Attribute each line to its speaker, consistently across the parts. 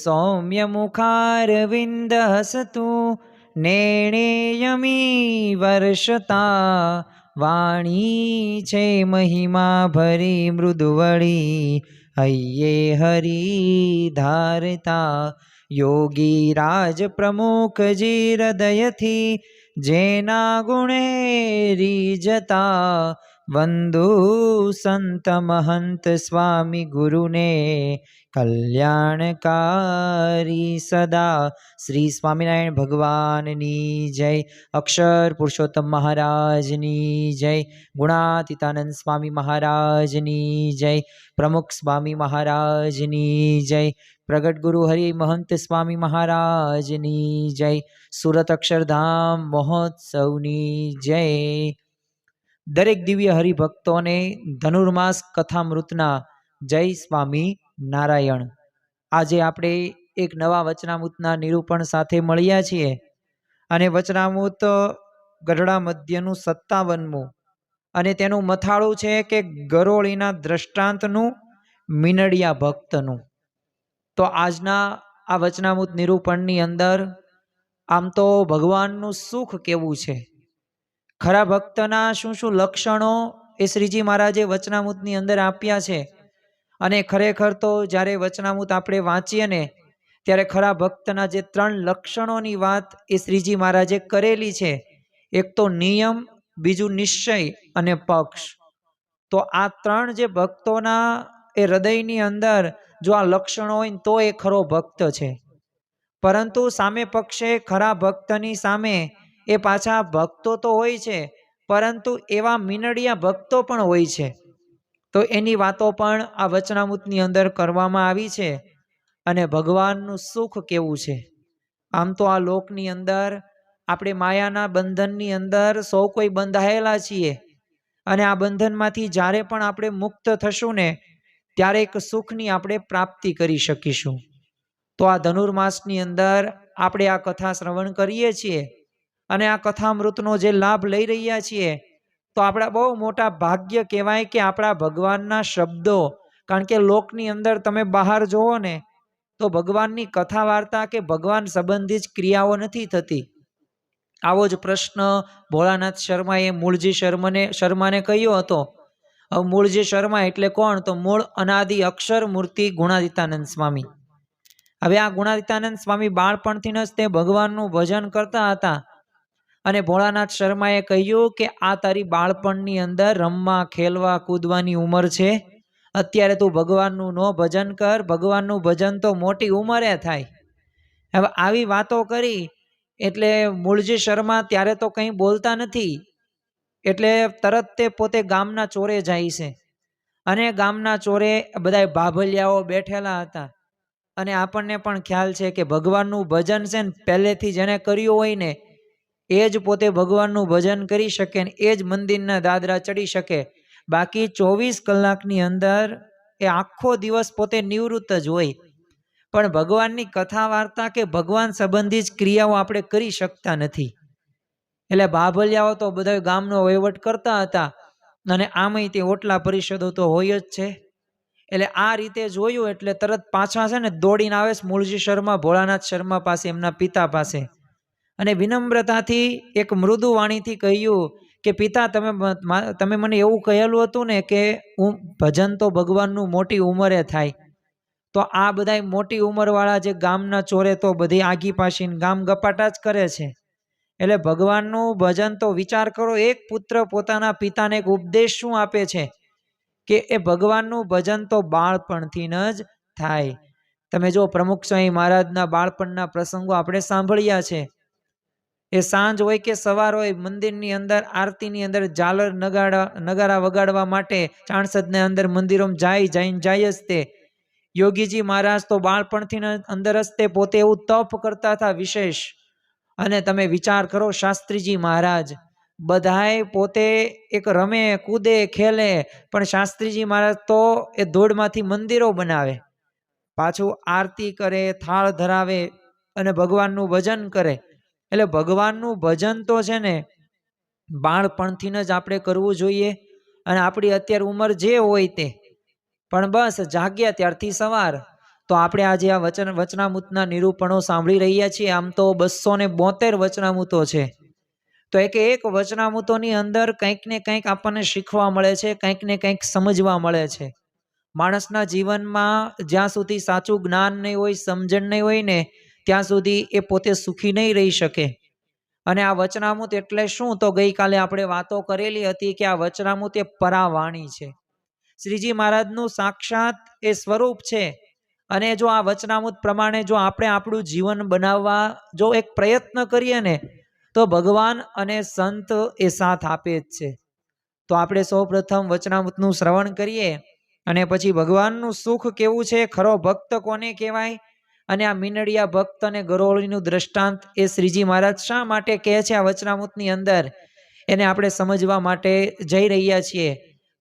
Speaker 1: સૌમ્ય મુખારવિંદ હસતું નેણેયમી વર્ષતા વાણી છે મહિમા ભરી મૃદુવળી હૈયે હરી ધારતા યોગી રાજ પ્રમુખજી હૃદયથી જેના ગુણે રીજતા વંદુ સંત મહંત સ્વામી ગુરુને કલ્યાણકારી સદા। શ્રી સ્વામિનારાયણ ભગવાનની જય। અક્ષર પુરુષોત્તમ મહારાજની જય। ગુણાતીતાનંદ સ્વામી મહારાજની જય। પ્રમુખ સ્વામી મહારાજની જય। પ્રગટ ગુરુ હરિ મહંત સ્વામી મહારાજની જય। સુરત અક્ષરધામ મહોત્સવની જય। દરેક દિવ્ય હરિભક્તોને ધનુર્માસ કથામૃતના જય સ્વામી નારાયણ। આજે આપણે એક નવા વચનામૃતના નિરૂપણ સાથે મળ્યા છીએ અને વચનામૃત ગઢડા મધ્યનું 57મું અને તેનું મથાળું છે કે ગરોળીના દ્રષ્ટાંતનું મીનડિયા ભક્તનું। તો આજના આ વચનામૃત નિરૂપણની અંદર આમ તો ભગવાનનું સુખ કેવું છે, ખરા ભક્તના શું શું લક્ષણો એ શ્રીજી મહારાજે વચનામૃતની અંદર આપ્યા છે। અને ખરેખર તો જ્યારે વચનામૃત આપણે વાંચીએ ને ત્યારે ખરા ભક્તના જે 3 લક્ષણોની વાત એ શ્રીજી મહારાજે કરેલી છે, એક તો નિયમ, બીજું નિશ્ચય અને પક્ષ। તો આ 3 જે ભક્તોના એ હૃદયની અંદર જો આ લક્ષણો હોય તો એ ખરો ભક્ત છે। પરંતુ સામે પક્ષે ખરા ભક્તની સામે એ પાછા ભક્તો તો હોય છે, પરંતુ એવા મીનડિયા ભક્તો પણ હોય છે। તો એની વાતો પણ આ વચનામૃતની અંદર કરવામાં આવી છે। અને ભગવાનનું સુખ કેવું છે। આમ તો આ લોકની અંદર આપણે માયાના બંધનની અંદર સૌ કોઈ બંધાયેલા છીએ અને આ બંધનમાંથી જ્યારે પણ આપણે મુક્ત થશું ને ત્યારે એક સુખની આપણે પ્રાપ્તિ કરી શકીશું। તો આ ધનુર્માસની અંદર આપણે આ કથા શ્રવણ કરીએ છીએ અને આ કથામૃતનો જે લાભ લઈ રહ્યા છીએ તો આપણા બહુ મોટા ભાગ્ય કહેવાય કે આપણા ભગવાનના શબ્દો, કારણ કે લોકની અંદર તમે બહાર જોવો ને તો ભગવાનની કથા વાર્તા કે ભગવાન સંબંધી જ ક્રિયાઓ નથી થતી। આવો જ પ્રશ્ન ભોળાનાથ શર્માએ મૂળજી શર્માને કહ્યો હતો। હવે મૂળજી શર્મા એટલે કોણ? તો મૂળ અનાદિ અક્ષર મૂર્તિ ગુણાતીતાનંદ સ્વામી। હવે આ ગુણાતીતાનંદ સ્વામી બાળપણથી જ તે ભગવાનનું ભજન કરતા હતા અને ભોળાનાથ શર્માએ કહ્યું કે આ તારી બાળપણની અંદર રમવા ખેલવા કૂદવાની ઉંમર છે, અત્યારે તું ભગવાનનું નો ભજન કર, ભગવાનનું ભજન તો મોટી ઉંમરે થાય। હવે આવી વાતો કરી એટલે મૂળજી શર્મા ત્યારે તો કંઈ બોલતા નથી, એટલે તરત તે પોતે ગામના ચોરે જાય છે અને ગામના ચોરે બધા બાભલિયાઓ બેઠેલા હતા અને આપણને પણ ખ્યાલ છે કે ભગવાનનું ભજન છે ને પહેલેથી જેને કર્યું હોય ને એ જ પોતે ભગવાનનું ભજન કરી શકે ને એ જ મંદિરના દાદરા ચડી શકે। બાકી 24 કલાકની અંદર એ આખો દિવસ પોતે નિવૃત્ત જ હોય, પણ ભગવાનની કથા વાર્તા કે ભગવાન સંબંધી જ ક્રિયાઓ આપણે કરી શકતા નથી। એટલે બાભલિયાઓ તો બધા ગામનો વહીવટ કરતા હતા અને આમાંય તે ઓટલા પરિષદો તો હોય જ છે। એટલે આ રીતે જોયું એટલે તરત પાછા છે ને દોડીને આવે છે મૂળજી શર્મા ભોળાનાથ શર્મા પાસે, એમના પિતા પાસે, અને વિનમ્રતાથી એક મૃદુ વાણીથી કહ્યું કે પિતા તમે મને એવું કહેલું હતું ને કે હું ભજન તો ભગવાનનું મોટી ઉંમરે થાય, તો આ બધા મોટી ઉંમરવાળા જે ગામના ચોરે તો બધી આગી પાસીને ગામ ગપાટા જ કરે છે। એટલે ભગવાનનું ભજન તો વિચાર કરો, એક પુત્ર પોતાના પિતાને એક ઉપદેશ શું આપે છે કે એ ભગવાનનું ભજન તો બાળપણથી જ થાય। તમે જો પ્રમુખ સ્વામી મહારાજના બાળપણના પ્રસંગો આપણે સાંભળ્યા છે। એ સાંજ હોય કે સવાર હોય, મંદિરની અંદર આરતીની અંદર ઝાલર નગારા વગાડવા માટે ચાણસદને અંદર મંદિરોમાં જાય જ તે યોગીજી મહારાજ તો બાળપણથી અંદર જ તે પોતે એવું તપ કરતા હતા વિશેષ। અને તમે વિચાર કરો શાસ્ત્રીજી મહારાજ બધાય પોતે એક રમે કૂદે ખેલે, પણ શાસ્ત્રીજી મહારાજ તો એ ધૂળમાંથી મંદિરો બનાવે, પાછું આરતી કરે, થાળ ધરાવે અને ભગવાનનું ભજન કરે। એટલે ભગવાનનું ભજન તો છે ને બાળપણથી જ આપણે કરવું જોઈએ। અને આપણી અત્યારે ઉંમર જે હોય તે, પણ બસ જાગ્યા ત્યારથી સવાર, તો આપણે આજે આ વચનામૃતના નિરૂપણો સાંભળી રહ્યા છીએ. આમ તો 272 વચનામૃતો છે. તો એક વચનામૃતોની અંદર કંઈક ને કંઈક આપણને શીખવા મળે છે, કંઈક ને કંઈક સમજવા મળે છે. માણસના જીવનમાં જ્યાં સુધી સાચું જ્ઞાન નહીં હોય, સમજણ નહીં હોય ને, ત્યાં સુધી એ પોતે સુખી નહીં રહી શકે. અને આ વચનામૃત એટલે શું? તો ગઈકાલે આપણે વાતો કરેલી હતી કે આ વચનામૃત એ પરાવાણી છે. શ્રીજી મહારાજનું સાક્ષાત એ સ્વરૂપ છે. અને જો આ વચનામૃત પ્રમાણે જો આપણે આપણું જીવન બનાવવા જો એક પ્રયત્ન કરીએ ને, તો ભગવાન અને સંત એ સાથ આપે જ છે. તો આપણે સૌ પ્રથમ વચનામૃતનું શ્રવણ કરીએ અને પછી ભગવાનનું સુખ કેવું છે, ખરો ભક્ત કોને કહેવાય, અને આ મીનડિયા ભક્ત અને ગરોળીનું દ્રષ્ટાંત એ શ્રીજી મહારાજ શા માટે કહે છે આ વચનામૃતની અંદર, એને આપણે સમજવા માટે જઈ રહ્યા છીએ.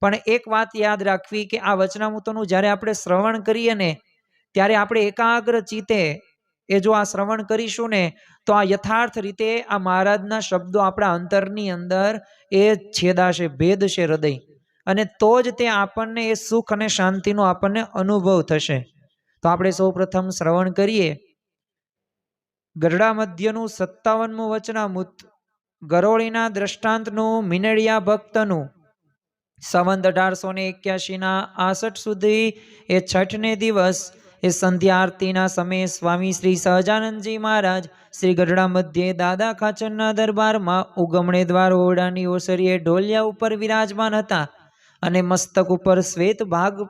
Speaker 1: પણ એક વાત યાદ રાખવી કે આ વચનામૃતોનું જ્યારે આપણે શ્રવણ કરીએ ને, ત્યારે આપણે એકાગ્ર ચિત્તે એ જો આ શ્રવણ કરીશું ને, તો આ યથાર્થ રીતે આ મહારાજના શબ્દો આપણા અંતરની અંદર એ છેદાશે, ભેદશે હૃદય, અને તો જ તે આપણને એ સુખ અને શાંતિનો આપણને અનુભવ થશે. તો આપણે સૌ પ્રથમ શ્રવણ કરીએ ગરડા મધ્યનું 57મું વચનામૃત, ગરોળીના દ્રષ્ટાંતનું, મીનડિયા ભક્તનું. સંવંત 1881ના 68 સુધી એ છઠને દિવસ એ સંધ્યા આરતીના સમયે સ્વામી શ્રી સહજાનંદજી મહારાજ શ્રી ગઢડા મધ્યે દાદા ખાચરના દરબારમાં ઉગમણે દ્વાર ઓરડાની ઓસરીએ ઢોલિયા ઉપર વિરાજમાન હતા, અને મસ્તક ઉપર શ્વેત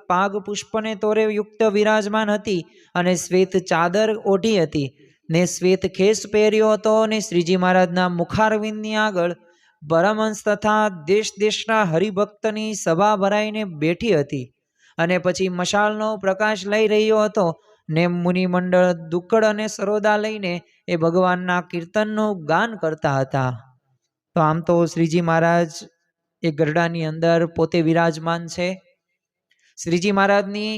Speaker 1: પાગ પુષ્પને તોરે યુક્ત વિરાજમાન હતી, અને શ્વેત ચાદર ઓઢી હતી, ને શ્વેત ખેસ પહેર્યો હતો, ને શ્રીજી મહારાજના મુખારવિંદની આગળ પરમહંસ તથા દેશ દેશના હરિભક્તની સભા ભરાઈને બેઠી હતી. અને પછી મશાલનો પ્રકાશ લઈ રહ્યો હતો, ને મુનિમંડળ દુક્કડ અને સરોદા લઈને એ ભગવાનના કીર્તનનું ગાન કરતા હતા. તો આમ તો શ્રીજી મહારાજ એ ગરડાની અંદર પોતે વિરાજમાન છે. શ્રીજી મહારાજની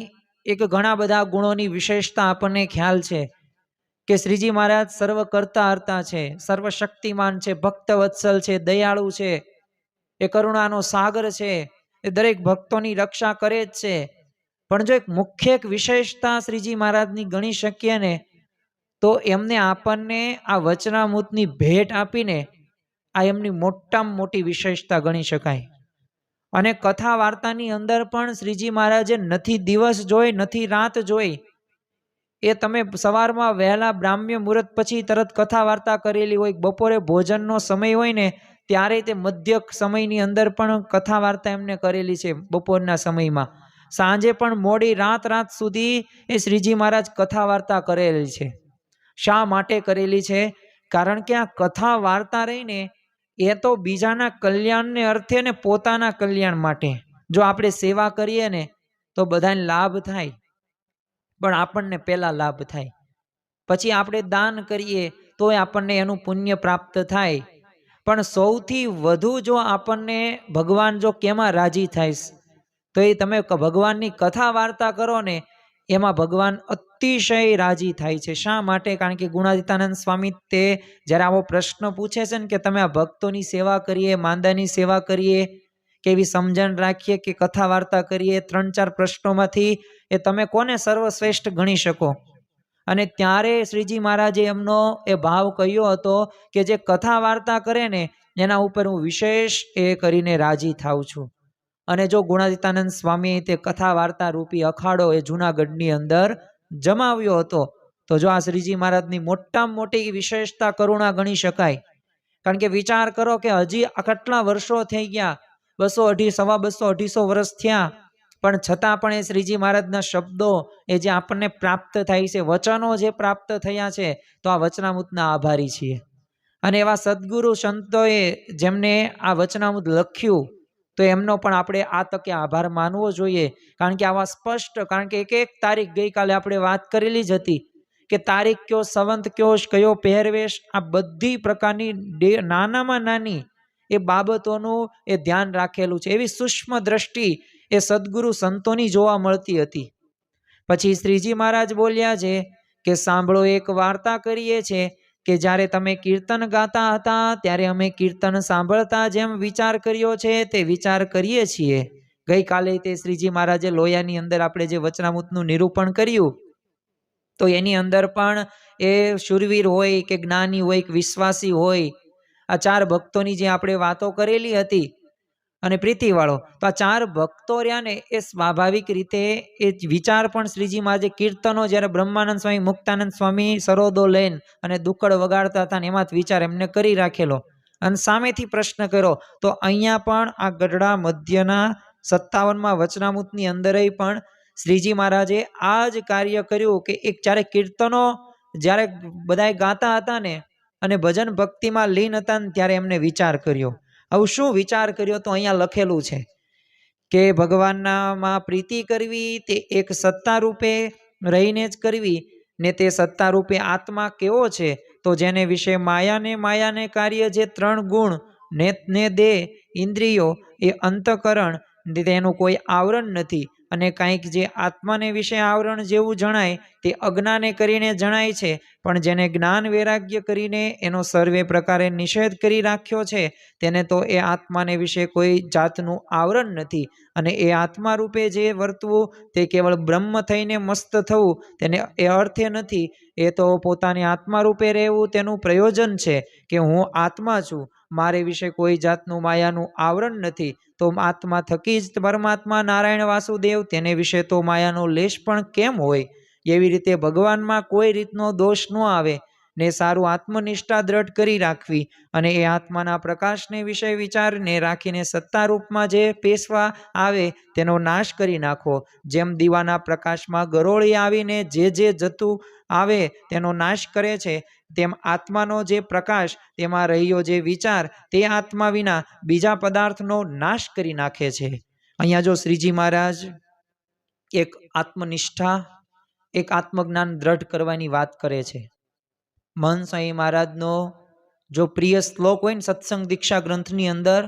Speaker 1: એક ઘણા બધા ગુણોની વિશેષતા આપણને ખ્યાલ છે કે શ્રીજી મહારાજ સર્વ કરતા હરતા છે, સર્વશક્તિમાન છે, ભક્ત વત્સલ છે, દયાળુ છે, એ કરુણાનો સાગર છે, એ દરેક ભક્તોની રક્ષા કરે જ છે. પણ જો એક મુખ્ય એક વિશેષતા શ્રીજી મહારાજની ગણી શકીએ ને, તો એમને આપણને આ વચનામૃતની ભેટ આપીને આ એમની મોટામાં મોટી વિશેષતા ગણી શકાય. અને કથા વાર્તાની અંદર પણ શ્રીજી મહારાજે નથી દિવસ જોઈ, નથી રાત જોઈ. એ તમે સવારમાં વહેલા બ્રાહ્મ્ય મુહૂર્ત પછી તરત કથા વાર્તા કરેલી હોય, બપોરે ભોજનનો સમય હોય ને ત્યારે તે મધ્ય સમયની અંદર પણ કથા વાર્તા એમને કરેલી છે. બપોરના સમયમાં, સાંજે પણ મોડી રાત સુધી એ શ્રીજી મહારાજ કથા વાર્તા કરેલી છે. શા માટે કરેલી છે? કારણ કે આ કથા વાર્તા રહીને એ તો બીજાના કલ્યાણને અર્થે ને પોતાના કલ્યાણ માટે. જો આપણે સેવા કરીએ ને તો બધાને લાભ થાય, પણ આપણને પહેલા લાભ થાય. પછી આપણે દાન કરીએ તો આપણને એનું પુણ્ય પ્રાપ્ત થાય. પણ સૌથી વધુ જો આપણને ભગવાન જો કેમાં રાજી થાય, તો એ તમે ભગવાનની કથા વાર્તા કરો ને, એમાં ભગવાન અતિશય રાજી થાય છે. શા માટે? કારણ કે ગુણાતીતાનંદ સ્વામી તે જ્યારે આવો પ્રશ્ન પૂછે છે ને કે તમે આ ભક્તોની સેવા કરીએ, માંદાની સેવા કરીએ, કેવી સમજણ રાખીએ કે કથા વાર્તા કરીએ, 3-4 પ્રશ્નોમાંથી એ તમે કોને સર્વશ્રેષ્ઠ ગણી શકો? અને ત્યારે શ્રીજી મહારાજે એમનો એ ભાવ કહ્યો હતો કે જે કથા વાર્તા કરે ને એના ઉપર હું વિશેષ એ કરીને રાજી થાઉં છું. અને જો ગુણાતીતાનંદ સ્વામીએ તે કથા વાર્તા રૂપી અખાડો એ જૂનાગઢની અંદર જમાવ્યો હતો, તો જો આ શ્રીજી મહારાજની મોટામાં મોટી વિશેષતા કરુણા ગણી શકાય. કારણ કે વિચાર કરો કે હજી કેટલા વર્ષો થઈ ગયા, 200-250 વર્ષ થયા, પણ છતાં પણ એ શ્રીજી મહારાજના શબ્દો એ જે આપણને પ્રાપ્ત થાય છે, વચનો જે પ્રાપ્ત થયા છે, તો આ વચનામૃતના આભારી છીએ. અને એવા સદગુરુ સંતોએ જેમને આ વચનામૃત લખ્યું, તો એમનો પણ આપણે આ તકે આભાર માનવો જોઈએ. કારણ કે આવા સ્પષ્ટ, કારણ કે એક તારીખ ગઈકાલે આપણે વાત કરેલી જ હતી કે તારીખ કયો, સંવંત કયો પહેરવેશ, આ બધી પ્રકારની નાનામાં નાની એ બાબતોનું એ ધ્યાન રાખેલું છે. એવી સૂક્ષ્મ દ્રષ્ટિ એ સદગુરુ સંતોની જોવા મળતી હતી. પછી શ્રીજી મહારાજ બોલ્યા છે કે સાંભળો, એક વાર્તા કરીએ છે કે જ્યારે તમે કીર્તન ગાતા હતા ત્યારે અમે કીર્તન સાંભળતા જેમ વિચાર કર્યો છે તે વિચાર કરીએ છીએ. ગઈકાલે તે શ્રીજી મહારાજે લોયાની અંદર આપણે જે વચનામૃતનું નિરૂપણ કર્યું, તો એની અંદર પણ એ શૂરવીર હોય કે જ્ઞાની હોય કે વિશ્વાસી હોય, આ 4 ભક્તોની જે આપણે વાતો કરેલી હતી અને પ્રીતિવાળો, તો આ 4 ભક્તો રહ્યા ને એ સ્વાભાવિક રીતે એ વિચાર પણ શ્રીજી મહારાજે કીર્તનો જ્યારે બ્રહ્માનંદ સ્વામી મુક્તાનંદ સ્વામી સરોદો લઈને અને દુક્કડ વગાડતા હતા ને એમાં જ વિચાર એમને કરી રાખેલો અને સામેથી પ્રશ્ન કર્યો. તો અહીંયા પણ આ ગઢડા મધ્યના 57માં વચનામૃતની અંદર પણ શ્રીજી મહારાજે આ જ કાર્ય કર્યું કે એક જ્યારે કીર્તનો જ્યારે બધાય ગાતા હતા ને અને ભજન ભક્તિમાં લીન હતા ને ત્યારે એમને વિચાર કર્યો. હવે શું વિચાર કર્યો? તો અહીંયા લખેલું છે કે ભગવાનનામાં પ્રીતિ કરવી તે એક સત્તા રૂપે રહીને જ કરવી ને તે સત્તા રૂપે આત્મા કેવો છે? તો જેને વિશે માયાને કાર્ય જે 3 ગુણ ને દેહ ઇન્દ્રિયો એ અંતકરણ તેનું કોઈ આવરણ નથી અને કાંઈક જે આત્માને વિશે આવરણ જેવું જણાય તે અજ્ઞાને કરીને જણાય છે, પણ જેને જ્ઞાન વૈરાગ્ય કરીને એનો સર્વે પ્રકારે નિષેધ કરી રાખ્યો છે તેને તો એ આત્માને વિશે કોઈ જાતનું આવરણ નથી અને એ આત્મા રૂપે જે વર્તવું તે કેવળ બ્રહ્મ થઈને મસ્ત થવું તેને એ અર્થે નથી. એ તો પોતાની આત્મા રૂપે રહેવું તેનું પ્રયોજન છે કે હું આત્મા છું, મારે વિશે કોઈ જાતનું માયાનું આવરણ નથી. તો આત્મા થકી જ પરમાત્મા નારાયણ વાસુદેવ તેને વિશે તો માયાનો લેશ પણ કેમ હોય? એવી રીતે ભગવાનમાં કોઈ રીતનો દોષ ન આવે ને સારું આત્મનિષ્ઠા દ્રઢ કરી રાખવી અને એ આત્માના પ્રકાશને વિશે વિચારને રાખીને સત્તારૂપમાં જે પેશવા આવે તેનો નાશ કરી નાખો. જેમ દીવાના પ્રકાશમાં ગરોળી આવીને જે જતું આવે તેનો નાશ કરે છે, તેમ આત્માનો જે પ્રકાશ તેમાં રહ્યો જે વિચાર તે આત્મા વિના બીજા પદાર્થનો નાશ કરી નાખે છે. અહીંયા જો શ્રીજી મહારાજ એક આત્મનિષ્ઠા એક આત્મજ્ઞાન દ્રઢ કરવાની વાત કરે છે. મહંત સ્વામી મહારાજનો જો પ્રિય શ્લોક હોય ને સત્સંગ દીક્ષા ગ્રંથની અંદર,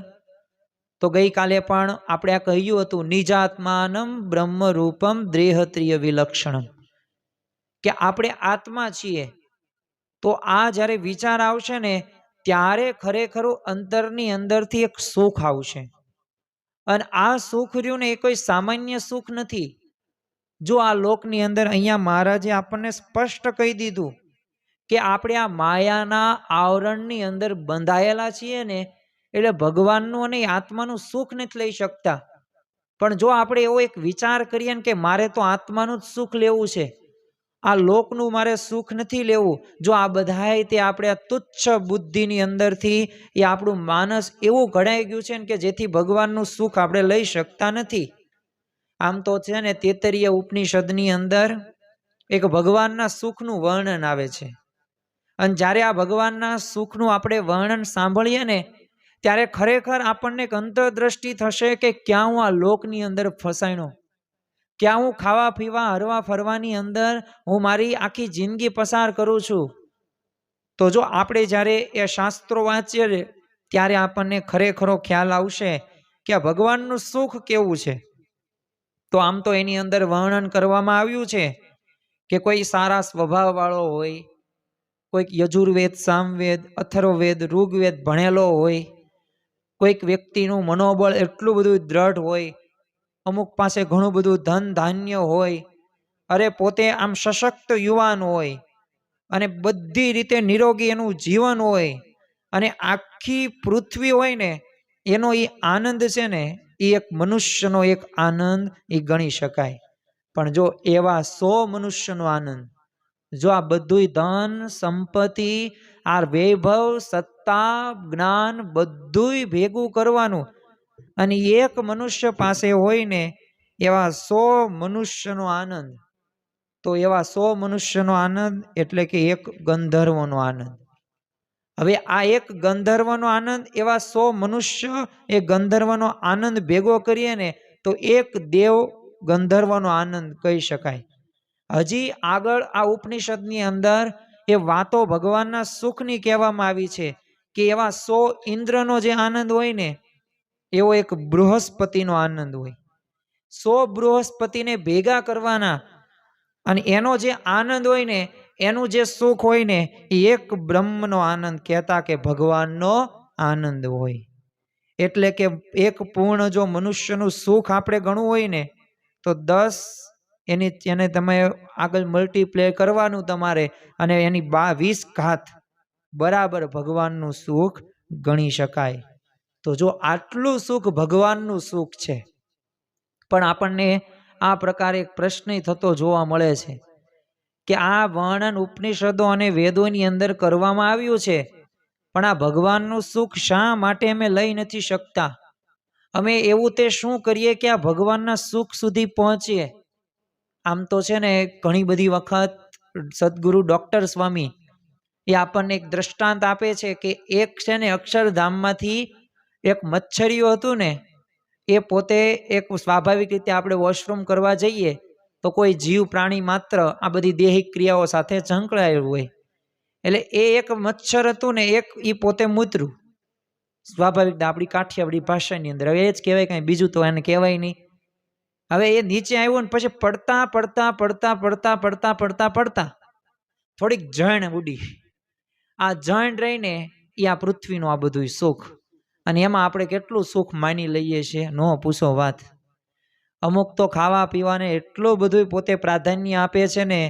Speaker 1: તો ગઈકાલે પણ આપણે આ કહ્યું હતું નિજાત્માનમ બ્રહ્મ રૂપમ દ્રેહત્રિય વિલક્ષણમ, કે આપણે આત્મા છીએ. તો આ જ્યારે વિચાર આવશે ને ત્યારે ખરેખર અંતરની અંદરથી એક સુખ આવશે અને આ સુખ રહ્યું ને એ કોઈ સામાન્ય સુખ નથી. જો આ લોકની અંદર અહીંયા મહારાજે આપણને સ્પષ્ટ કહી દીધું કે આપણે આ માયાના આવરણની અંદર બંધાયેલા છીએ ને એટલે ભગવાનનું અને આત્માનું સુખ નથી લઈ શકતા. પણ જો આપણે એવો એક વિચાર કરીએ ને કે મારે તો આત્માનું જ સુખ લેવું છે, આ લોકનું મારે સુખ નથી લેવું, જો આ બધાય તે આપણે આ તુચ્છ બુદ્ધિની અંદરથી એ આપણું માનસ એવું ઘડાઈ ગયું છે ને કે જેથી ભગવાનનું સુખ આપણે લઈ શકતા નથી. આમ તો છે ને 33 ઉપનિષદની અંદર એક ભગવાનના સુખનું વર્ણન આવે છે અને જ્યારે આ ભગવાનના સુખનું આપણે વર્ણન સાંભળીએ ને ત્યારે ખરેખર આપણને એક અંતરદ્રષ્ટિ થશે કે ક્યાં હું આ લોકની અંદર ફસાણો, ક્યાં હું ખાવા પીવા હરવા ફરવાની અંદર હું મારી આખી જિંદગી પસાર કરું છું. તો જો આપણે જ્યારે એ શાસ્ત્રો વાંચીએ ત્યારે આપણને ખરેખરો ખ્યાલ આવશે કે આ ભગવાનનું સુખ કેવું છે. તો આમ તો એની અંદર વર્ણન કરવામાં આવ્યું છે કે કોઈ સારા સ્વભાવવાળો હોય, કોઈક યજુર્વેદ સામવેદ અથર્વવેદ ઋગ્વેદ ભણેલો હોય, કોઈક વ્યક્તિનું મનોબળ એટલું બધું દ્રઢ હોય, અમુક પાસે ઘણું બધું ધન ધાન્ય હોય, અરે પોતે આમ સશક્ત યુવાન હોય અને બધી રીતે નિરોગી એનું જીવન હોય અને આખી પૃથ્વી હોય ને એનો એ આનંદ છે ને એ એક મનુષ્યનો એક આનંદ એ ગણી શકાય. પણ જો એવા 100 મનુષ્યનો આનંદ, જો આ બધું ધન સંપત્તિ આ વૈભવ સત્તા જ્ઞાન બધું ભેગું કરવાનું અને એક મનુષ્ય પાસે હોય ને એવા 100 મનુષ્યનો આનંદ, તો એવા 100 મનુષ્યનો આનંદ એટલે કે એક ગંધર્વનો આનંદ. હવે આ એક ગંધર્વનો આનંદ એવા 100 મનુષ્ય એ ગંધર્વનો આનંદ ભેગો કરીએ ને તો એક દેવ ગંધર્વનો આનંદ કહી શકાય. હજી આગળ આ ઉપનિષદની અંદર એ વાતો ભગવાનના સુખની કહેવામાં આવી છે કે એવા 100 ઇન્દ્રનો જે આનંદ હોય ને એવો એક બૃહસ્પતિનો આનંદ હોય. 100 બૃહસ્પતિને ભેગા કરવાના અને એનો જે આનંદ હોય ને એનું જે સુખ હોય ને એ એક બ્રહ્મનો આનંદ કહેતા કે ભગવાનનો આનંદ હોય. એટલે કે એક પૂર્ણ જો મનુષ્યનું સુખ આપણે ગણવું હોય ને તો 10 એને તમે આગળ મલ્ટીપ્લે કરવાનું તમારે, અને એની 20 ઘાત બરાબર ભગવાનનું સુખ ગણી શકાય. તો જો આટલું સુખ ભગવાનનું સુખ છે, પણ આપણને આ પ્રકારે એક પ્રશ્ન થતો જોવા મળે છે કે આ વર્ણન ઉપનિષદો અને વેદોની અંદર કરવામાં આવ્યું છે, પણ આ ભગવાનનું સુખ શા માટે અમે લઈ નથી શકતા? અમે એવું તે શું કરીએ કે આ ભગવાનના સુખ સુધી પહોંચીએ? આમ તો છે ને ઘણી બધી વખત સદગુરુ ડૉક્ટર સ્વામી એ આપણને એક દ્રષ્ટાંત આપે છે કે એક છે ને અક્ષરધામમાંથી એક મચ્છરીઓ હતું ને, એ પોતે એક સ્વાભાવિક રીતે આપણે વોશરૂમ કરવા જઈએ તો કોઈ જીવ પ્રાણી માત્ર આ બધી દેહિક ક્રિયાઓ સાથે સંકળાયેલું હોય, એટલે એ એક મચ્છર હતું ને, એક એ પોતે મૂતરું. સ્વાભાવિક આપણી કાઠિયાવાડી ભાષાની અંદર હવે એ જ કહેવાય, કાંઈ બીજું તો એને કહેવાય નહીં. હવે એ નીચે આવ્યો ને પછી પડતા પડતા પડતા પડતા પડતા પડતા પડતા થોડીક જણ ઉડી. આ જણ રહીને એ આ પૃથ્વીનું આ બધું સુખ, અને એમાં આપણે કેટલું સુખ માની લઈએ છીએ, ન પૂછો વાત. અમુક તો ખાવા પીવાને એટલું બધું પોતે પ્રાધાન્ય આપે છે ને,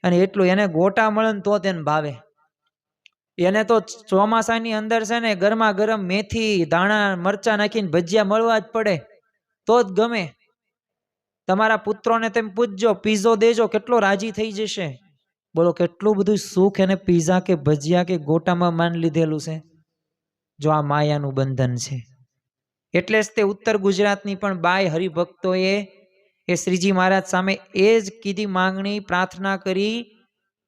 Speaker 1: અને એટલું એને ગોટા મળે ને તો તેને ભાવે. એને તો ચોમાસાની અંદર છે ને ગરમા ગરમ મેથી દાણા મરચાં નાખીને ભજીયા મળવા જ પડે તો જ ગમે. તમારા પુત્રોને તેમ પૂછજો, પીઝો દેજો, કેટલો રાજી થઈ જશે. બોલો કેટલું બધું સુખ એને પીઝા કે ભજીયા કે ગોટામાં માન લીધેલું છે. જો આ માયાનું બંધન છે. એટલે જ તે ઉત્તર ગુજરાતની પણ બાય હરિભક્તોએ એ શ્રીજી મહારાજ સામે એ જ કીધી માંગણી, પ્રાર્થના કરી.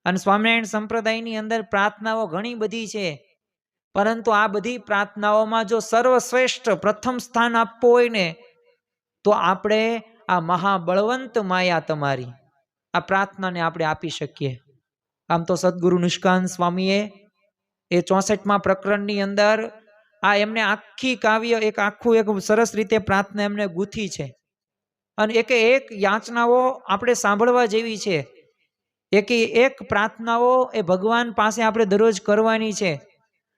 Speaker 1: અને સ્વામિનારાયણ સંપ્રદાયની અંદર પ્રાર્થનાઓ ઘણી બધી છે, પરંતુ આ બધી પ્રાર્થનાઓમાં જો સર્વશ્રેષ્ઠ પ્રથમ સ્થાન આપવું હોય ને, તો આપણે આ મહાબળવંત માયા તમારી આ પ્રાર્થનાને આપણે આપી શકીએ. આમ તો સદગુરુ નિષ્કાંત સ્વામીએ એ 64મા પ્રકરણની અંદર આ એમને આખી કાવ્ય એક આખું એક સરસ રીતે પ્રાર્થના એમને ગૂંથી છે, અને એક યાચનાઓ આપણે સાંભળવા જેવી છે. એક પ્રાર્થનાઓ એ ભગવાન પાસે આપણે દરરોજ કરવાની છે,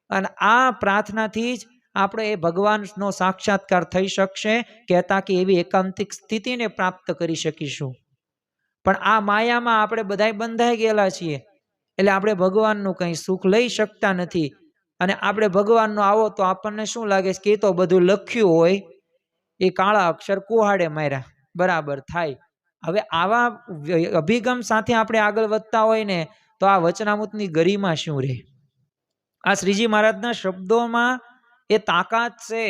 Speaker 1: અને આ પ્રાર્થનાથી જ આપણે એ ભગવાનનો સાક્ષાત્કાર થઈ શકશે, કહેતા કે એવી એકાંતિક સ્થિતિને પ્રાપ્ત કરી શકીશું. પણ આ માયામાં આપણે બધાય બંધાઈ ગયેલા છીએ, એટલે આપણે ભગવાનનું કંઈ સુખ લઈ શકતા નથી. અને આપણે ભગવાનનો આવો તો આપણને શું લાગે છે કે એ તો બધું લખ્યું હોય, એ કાળા અક્ષર કુહાડે માર્યા બરાબર થાય. હવે આવા અભિગમ સાથે આપણે આગળ વધતા હોય ને, તો આ વચનામૃતની ગરિમા શું રહે? આ શ્રીજી મહારાજના શબ્દોમાં એ તાકાત છે,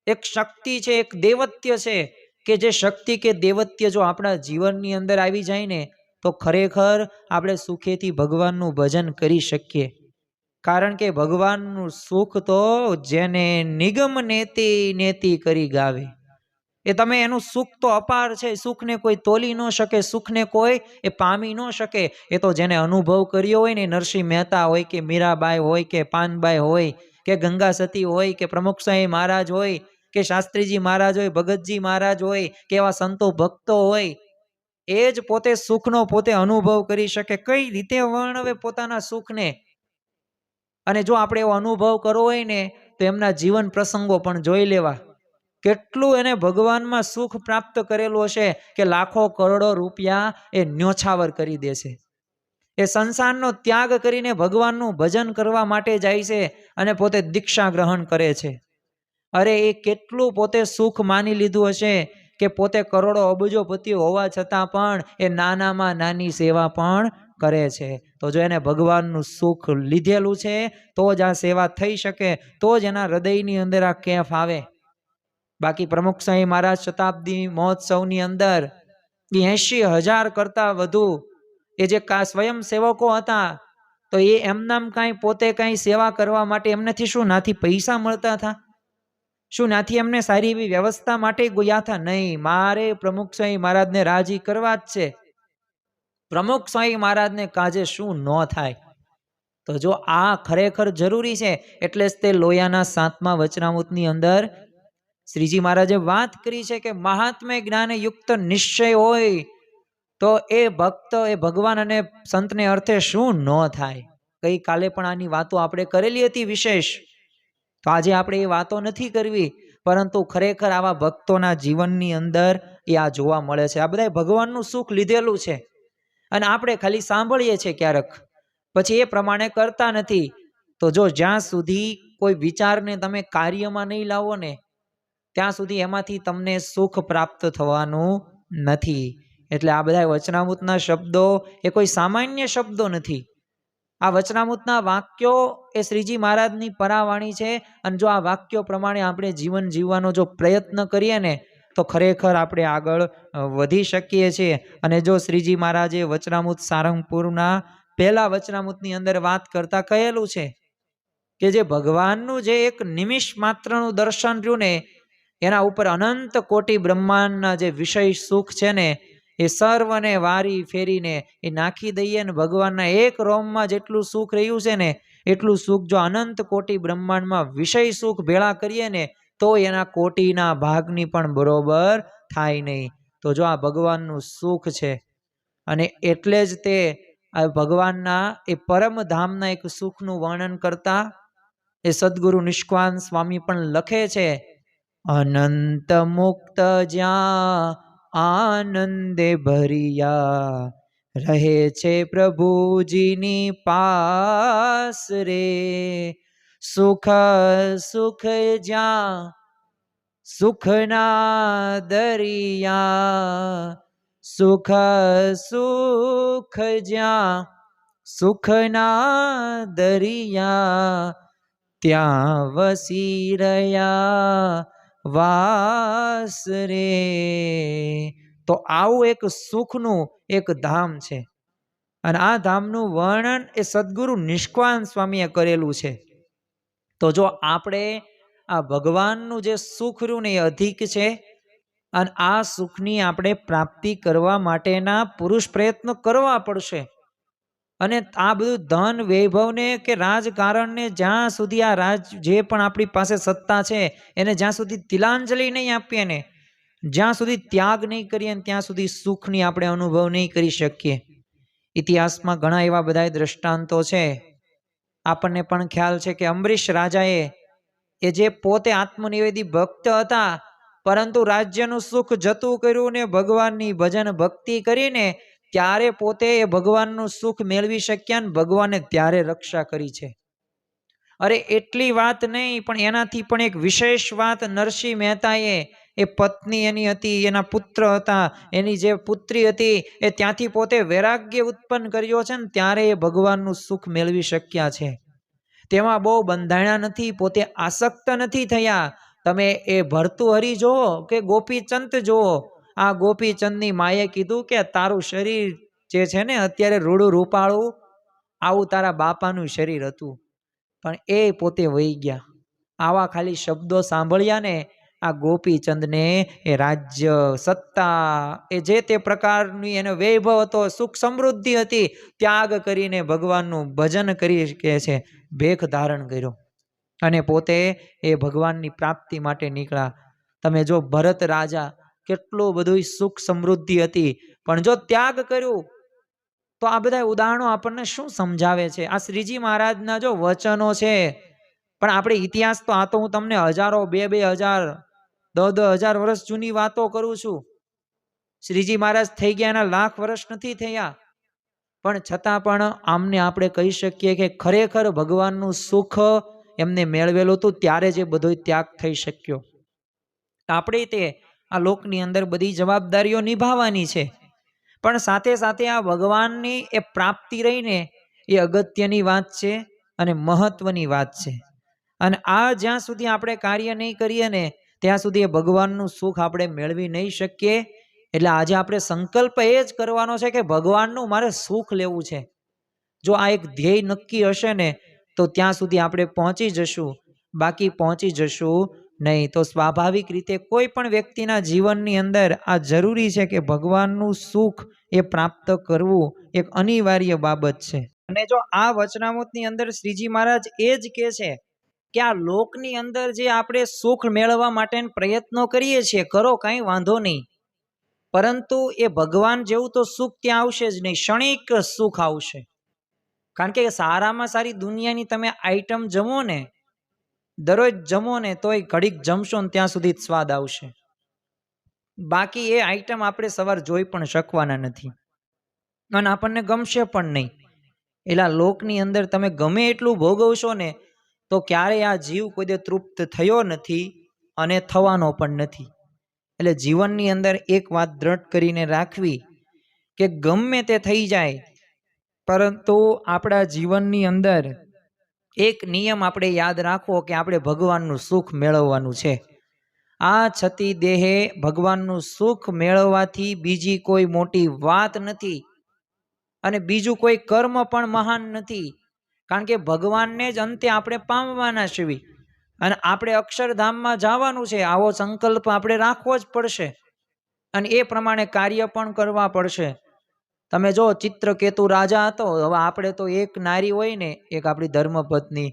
Speaker 1: એક શક્તિ છે, એક દેવત્ય છે, કે જે શક્તિ કે દેવત્ય જો આપણા જીવનની અંદર આવી જાય ને, તો ખરેખર આપણે સુખેથી ભગવાનનું ભજન કરી શકીએ. કારણ કે ભગવાનનું સુખ તો જેને નિગમ નેતિ નેતિ કરી ગાવે, એ તમે એનું સુખ તો અપાર છે. સુખને કોઈ તોલી ન શકે, સુખને કોઈ એ પામી ન શકે. એ તો જેને અનુભવ કર્યો હોય ને, નરસિંહ મહેતા હોય કે મીરાબાઈ હોય કે પાનબાઈ હોય કે ગંગા સતી હોય કે પ્રમુખ સ્વામી મહારાજ હોય કે શાસ્ત્રીજી મહારાજ હોય, ભગતજી મહારાજ હોય કે એવા સંતો ભક્તો હોય, એ જ પોતે સુખનો પોતે અનુભવ કરી શકે. કઈ રીતે વર્ણવે પોતાના સુખને? અને જો આપણે એવો અનુભવ કરવો હોય ને, તો એમના જીવન પ્રસંગો પણ જોઈ લેવા. કેટલું એને ભગવાનમાં સુખ પ્રાપ્ત કરેલું હશે કે લાખો કરોડો રૂપિયા એ ન્યોછાવર કરી દેશે. એ સંસારનો ત્યાગ કરીને ભગવાનનું ભજન કરવા માટે જાય છે, અને પોતે દીક્ષા ગ્રહણ કરે છે. અરે એ કેટલું પોતે સુખ માની લીધું હશે કે પોતે કરોડો અબજોપતિ હોવા છતાં પણ એ નાનામાં નાની સેવા પણ કરે છે. તો જો એને ભગવાનનું સુખ લીધેલું છે, તો જ આ સેવા થઈ શકે, તો જ એના હૃદયની અંદર આ કેફ આવે. બાકી પ્રમુખ સ્વામી મહારાજ શતાબ્દી મહોત્સવની અંદર 80,000 કરતાં વધુ એ જે સ્વયંસેવકો હતા, તો એ એમનામ કાંઈ પોતે કાંઈ સેવા કરવા માટે એમનેથી શું નાથી પૈસા મળતા હતા? શું નાથી એમને સારી એવી વ્યવસ્થા માટે ગયા હતા? નહીં, મારે પ્રમુખ સ્વામી મહારાજને રાજી કરવા જ છે. પ્રમુખ સ્વામી મહારાજને કાજે શું ન થાય. તો જો આ ખરેખર જરૂરી છે, એટલે જ તે લોયાના 7મા વચનામૃતની અંદર શ્રીજી મહારાજે વાત કરી છે કે મહાત્મ્ય જ્ઞાને યુક્ત નિશ્ચય હોય તો એ ભક્ત એ ભગવાન અને સંતને અર્થે શું ન થાય. ગઈકાલે પણ આની વાતો આપણે કરેલી હતી વિશેષ, તો આજે આપણે એ વાતો નથી કરવી, પરંતુ ખરેખર આવા ભક્તોના જીવનની અંદર એ આ જોવા મળે છે. આ બધા ભગવાનનું સુખ લીધેલું છે અને આપણે ખાલી સાંભળીએ છીએ ક્યારેક, પછી એ પ્રમાણે કરતા નથી. તો જો જ્યાં સુધી કોઈ વિચારને તમે કાર્યમાં નહીં લાવો ને ત્યાં સુધી એમાંથી તમને સુખ પ્રાપ્ત થવાનું નથી. એટલે આ બધા વચનામૃતના શબ્દો એ કોઈ સામાન્ય શબ્દો નથી. આ વચનામૃતના વાક્યો એ શ્રીજી મહારાજની પરાવાણી છે. અને જો આ વાક્યો પ્રમાણે આપણે જીવન જીવવાનો જો પ્રયત્ન કરીએ ને તો ખરેખર આપણે આગળ વધી શકીએ છીએ. અને જો શ્રીજી મહારાજે વચનામૃત સારંગપુરના પહેલા વચનામૃતની અંદર વાત કરતા કહેલું છે કે જે ભગવાનનું જે એક નિમિષ માત્રનું દર્શન રહ્યું ને એના ઉપર અનંત કોટી બ્રહ્માંડના જે વિષય સુખ છે ને એ સર્વને વારી ફેરીને એ નાખી દઈએ ને ભગવાનના એક રોમમાં જેટલું સુખ રહ્યું છે ને એટલું સુખ જો અનંત કોટી બ્રહ્માંડમાં વિષય સુખ ભેળા કરીએ ને તો એના કોટીના ભાગની પણ બરોબર થાય નહીં. તો જો આ ભગવાનનું સુખ છે અને એટલે જ તે આ ભગવાનના એ પરમધામના એક સુખનું વર્ણન કરતા એ સદગુરુ નિષ્કાન સ્વામી પણ લખે છે, અનંત મુક્ત જ્યાં આનંદે ભરિયા રહે છે પ્રભુજીની પાસ રે, સુખ સુખ જ્યાં સુખના દરિયા, સુખ સુખ જ્યાં સુખના દરિયા ત્યાં વસી રહ્યા વાસ રે. તો આવું એક સુખનું એક ધામ છે અને આ ધામનું વર્ણન એ સદગુરુ નિષ્કાન સ્વામીએ કરેલું છે. તો જો આપણે આ ભગવાનનું જે સુખ રહ્યું ને એ અધિક છે અને આ સુખની આપણે પ્રાપ્તિ કરવા માટેના પુરુષ પ્રયત્નો કરવા પડશે. અને આ બધું ધન વૈભવને કે રાજકારણને જ્યાં સુધી આ રાજ જે પણ આપણી પાસે સત્તા છે એને જ્યાં સુધી તિલાંજલિ નહીં આપીએ ને, જ્યાં સુધી ત્યાગ નહીં કરીએ ને ત્યાં સુધી સુખની આપણે અનુભવ નહીં કરી શકીએ. ઇતિહાસમાં ઘણા એવા બધા દ્રષ્ટાંતો છે. આપણને પણ ખ્યાલ છે કે અમરીશ રાજાએ એ જે પોતે આત્મનિવેદી ભક્ત હતા પરંતુ રાજ્યનું સુખ જતું કર્યું ને ભગવાનની ભજન ભક્તિ કરીને ત્યારે પોતે એ ભગવાનનું સુખ મેળવી શક્યા ને ભગવાને ત્યારે રક્ષા કરી છે. અરે એટલી વાત નહીં પણ એનાથી પણ એક વિશેષ વાત નરસિંહ મહેતાએ એ પત્ની એની હતી, એના પુત્ર હતા, એની જે પુત્રી હતી એ ત્યાંથી પોતે વૈરાગ્ય ઉત્પન્ન કર્યો છે ને ત્યારે એ ભગવાનનું સુખ મેળવી શક્યા છે. તેમાં બહુ બંધાણા નથી, પોતે આસક્ત નથી થયા. તમે એ ભર્તુહરી જુઓ કે ગોપીચંદ જુઓ, આ ગોપીચંદની માએ કીધું કે તારું શરીર જે છે ને અત્યારે રૂડું રૂપાળું આવું તારા બાપાનું શરીર હતું, પણ એ પોતે વહી ગયા. આવા ખાલી શબ્દો સાંભળ્યા ને આ ગોપીચંદને એ રાજ્ય સત્તા એ જે તે પ્રકારની એનો વૈભવ હતો, સુખ સમૃદ્ધિ હતી, ત્યાગ કરીને ભગવાનનું ભજન કરી કે છે ભેખ ધારણ કર્યો અને પોતે એ ભગવાનની પ્રાપ્તિ માટે નીકળ્યા. તમે જો ભરત રાજા કેટલું બધું સુખ સમૃદ્ધિ હતી પણ જો ત્યાગ કર્યું તો આ બધા ઉદાહરણો આપણને શું સમજાવે છે? આ શ્રીજી મહારાજના જો વચનો છે. પણ આપણે ઇતિહાસ તો આ તો હું તમને હજારો 2000 10,000 વર્ષ જૂની વાતો કરું છું. શ્રીજી મહારાજ થઈ ગયા એના લાખ વર્ષ નથી થયા, પણ છતાં પણ આમને આપણે કહી શકીએ કે ખરેખર ભગવાનનું સુખ એમને મેળવેલું હતું ત્યારે જે બધો ત્યાગ થઈ શક્યો. આપણે તે આ લોકની અંદર બધી જવાબદારીઓ નિભાવવાની છે પણ સાથે સાથે આ ભગવાનની એ પ્રાપ્તિ રહીને એ અગત્યની વાત છે અને મહત્વની વાત છે. અને આ જ્યાં સુધી આપણે કાર્ય નહીં કરીએ ને ત્યાં સુધી એ ભગવાનનું સુખ આપણે મેળવી નહીં શકીએ. એટલે આજે આપણે સંકલ્પ એ જ કરવાનો છે કે ભગવાનનું મારે સુખ લેવું છે. જો આ એક ધ્યેય નક્કી હશે ને તો ત્યાં સુધી આપણે પહોંચી જશું, બાકી પહોંચી જશું નહીં. તો સ્વાભાવિક રીતે કોઈ પણ વ્યક્તિના જીવનની અંદર આ જરૂરી છે કે ભગવાનનું સુખ એ પ્રાપ્ત કરવું એક અનિવાર્ય બાબત છે. અને જો આ વચનામૃતની અંદર શ્રીજી મહારાજ એ જ કહે છે કે આ લોકની અંદર જે આપણે સુખ મેળવવા માટે પ્રયત્નો કરીએ છીએ કરો, કાંઈ વાંધો નહીં, પરંતુ એ ભગવાન જેવું તો સુખ ત્યાં આવશે જ નહીં, ક્ષણિક સુખ આવશે. કારણ કે સારામાં સારી દુનિયાની તમે આઈટમ જમો ને, દરરોજ જમો ને તોય ઘડીક જમશો ને ત્યાં સુધી જ સ્વાદ આવશે. બાકી એ આઈટમ આપણે સવાર જોઈ પણ શકવાના નથી અને આપણને ગમશે પણ નહીં. એટલે લોકની અંદર તમે ગમે એટલું ભોગવશો ને તો ક્યારેય આ જીવ કોઈ દે તૃપ્ત થયો નથી અને થવાનો પણ નથી. એટલે જીવનની અંદર એક વાત દ્રઢ કરીને રાખવી કે ગમે તે થઈ જાય, પરંતુ આપણા જીવનની અંદર એક નિયમ આપણે યાદ રાખવો કે આપણે ભગવાનનું સુખ મેળવવાનું છે. આ છતી દેહે ભગવાનનું સુખ મેળવવાથી બીજી કોઈ મોટી વાત નથી અને બીજું કોઈ કર્મ પણ મહાન નથી. કારણ કે ભગવાનને જ અંતે આપણે પામવાના છીએ અને આપણે અક્ષરધામમાં જવાનું છે. આવો સંકલ્પ આપણે રાખવો જ પડશે અને એ પ્રમાણે કાર્ય પણ કરવા પડશે. તમે જો ચિત્રકેતુ રાજા હતો, હવે આપણે તો એક નારી હોય ને, એક આપણી ધર્મપત્ની,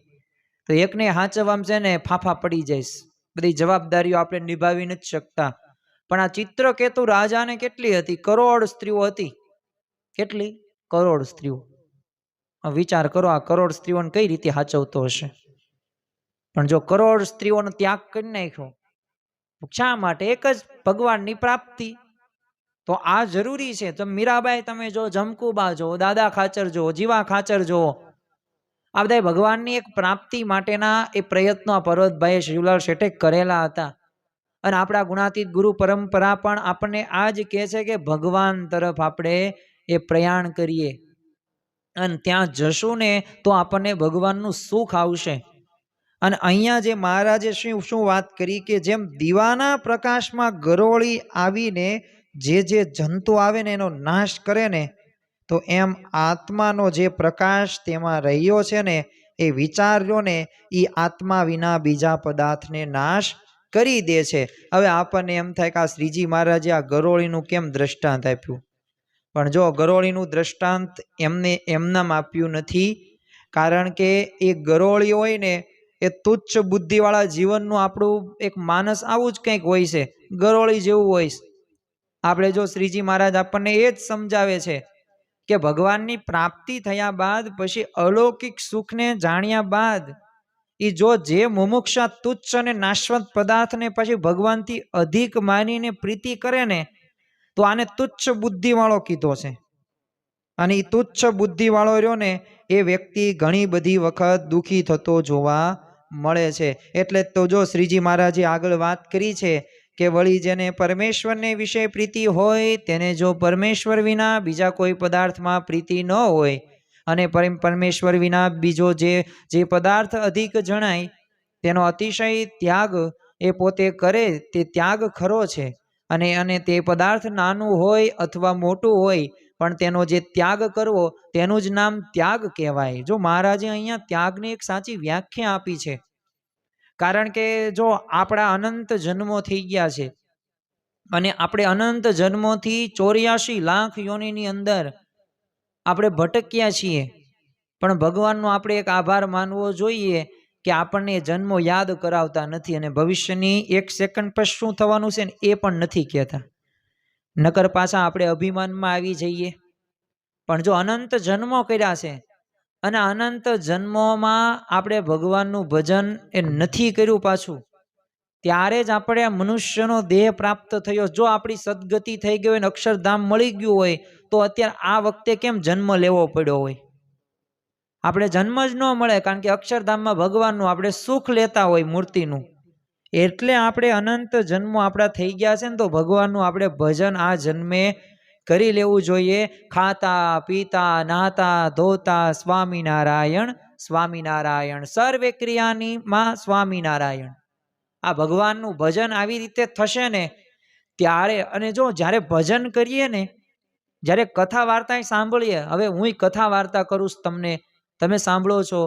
Speaker 1: તો એકને હાચવવામાં છે ને ફાફા પડી જઈશ, બધી જવાબદારીઓ આપણે નિભાવી નથી શકતા. પણ આ ચિત્રકેતુ રાજાને કેટલી હતી? કરોડ સ્ત્રીઓ હતી. કેટલી? કરોડ સ્ત્રીઓ. વિચાર કરો, આ કરોડ સ્ત્રીઓને કઈ રીતે હાચવતો હશે? પણ જો કરોડ સ્ત્રીઓનો ત્યાગ કરી નાખ્યો, શા માટે? એક જ ભગવાનની પ્રાપ્તિ. તો આ જરૂરી છે. તમે મીરાબાઈ તમે જો, જમકુબા જો, દાદા ખાચર જો, જીવા ખાચર જો, આ બધા ભગવાનની એક પ્રાપ્તિ માટેના એ પ્રયત્નો આ પર્વતભાઈ શિવલાલ શેઠે કરેલા હતા. અને આપણા ગુણાતીત ગુરુ પરંપરા પણ આપણને આ જ કહે છે કે ભગવાન તરફ આપણે એ પ્રયાણ કરીએ અને ત્યાં જશું ને તો આપણને ભગવાનનું સુખ આવશે. અને અહીંયા જે મહારાજે શું વાત કરી કે જેમ દીવાના પ્રકાશમાં ગરોળી આવીને જે જંતુ આવે ને એનો નાશ કરે ને, તો એમ આત્માનો જે પ્રકાશ તેમાં રહ્યો છે ને, એ વિચાર્યો ને, એ આત્મા વિના બીજા પદાર્થને નાશ કરી દે છે. હવે આપણને એમ થાય કે આ શ્રીજી મહારાજે આ ગરોળીનું કેમ દ્રષ્ટાંત આપ્યું? પણ જો ગરોળીનું દ્રષ્ટાંત એમને એમનામ આપ્યું નથી, કારણ કે એ ગરોળી હોય ને એ તુચ્છ બુદ્ધિવાળા જીવનનું આપણું એક માનસ આવું જ કંઈક હોય છે, ગરોળી જેવું હોય છે. આપણે જો શ્રીજી મહારાજ આપણને એ જ સમજાવે છે કે ભગવાનની પ્રાપ્તિ થયા બાદ પછી અલૌકિક સુખને જાણ્યા બાદ એ જો જે મુમુક્ષા તુચ્છ અને નાશવંત પદાર્થને પછી ભગવાનથી અધિક માનીને પ્રીતિ કરે ને, તો આને તુચ્છ બુદ્ધિવાળો કીધો છે. અને એ તુચ્છ બુદ્ધિવાળો રહ્યો ને એ વ્યક્તિ ઘણી બધી વખત દુઃખી થતો જોવા મળે છે. એટલે તો જો શ્રીજી મહારાજે આગળ વાત કરી છે કે વળી જેને પરમેશ્વરને વિશે પ્રીતિ હોય તેને જો પરમેશ્વર વિના બીજા કોઈ પદાર્થમાં પ્રીતિ ન હોય અને પરમેશ્વર વિના બીજો જે પદાર્થ અધિક જણાય તેનો અતિશય ત્યાગ એ પોતે કરે તે ત્યાગ ખરો છે. અને તે પદાર્થ નાનું હોય અથવા મોટું હોય પણ તેનો જે ત્યાગ કરવો તેનું જ નામ ત્યાગ કહેવાય. જો મહારાજે અહીંયા ત્યાગની એક સાચી વ્યાખ્યા આપી છે. કારણ કે જો આપણા અનંત જન્મો થઈ ગયા છે અને આપણે અનંત જન્મોથી 84 લાખ યોનિની અંદર આપણે ભટક્યા છીએ, પણ ભગવાનનો આપણે એક આભાર માનવો જોઈએ કે આપણને જન્મો યાદ કરાવતા નથી અને ભવિષ્યની એક સેકન્ડ પછી શું થવાનું છે ને એ પણ નથી કહેતા. નકર પાછા આપણે અભિમાનમાં આવી જઈએ. પણ જો અનંત જન્મો કર્યા છે અને અનંત જન્મોમાં આપણે ભગવાનનું ભજન એ નથી કર્યું પાછું, ત્યારે જ આપણે આ મનુષ્યનો દેહ પ્રાપ્ત થયો. જો આપણી સદગતિ થઈ ગઈ હોય ને અક્ષરધામ મળી ગયું હોય તો અત્યારે આ વખતે કેમ જન્મ લેવો પડ્યો હોય? આપણે જન્મ જ ન મળે, કારણ કે અક્ષરધામમાં ભગવાનનું આપણે સુખ લેતા હોય મૂર્તિનું. એટલે આપણે અનંત જન્મો આપણા થઈ ગયા છે ને તો ભગવાનનું આપણે ભજન આ જન્મે કરી લેવું જોઈએ. ખાતા પીતા નાતા ધોતા સ્વામિનારાયણ સ્વામિનારાયણ, સર્વે ક્રિયાની માં સ્વામિનારાયણ. આ ભગવાનનું ભજન આવી રીતે થશે ને ત્યારે, અને જો જ્યારે ભજન કરીએ ને, જ્યારે કથા વાર્તા સાંભળીએ, હવે હું કથા વાર્તા કરું તમને, તમે સાંભળો છો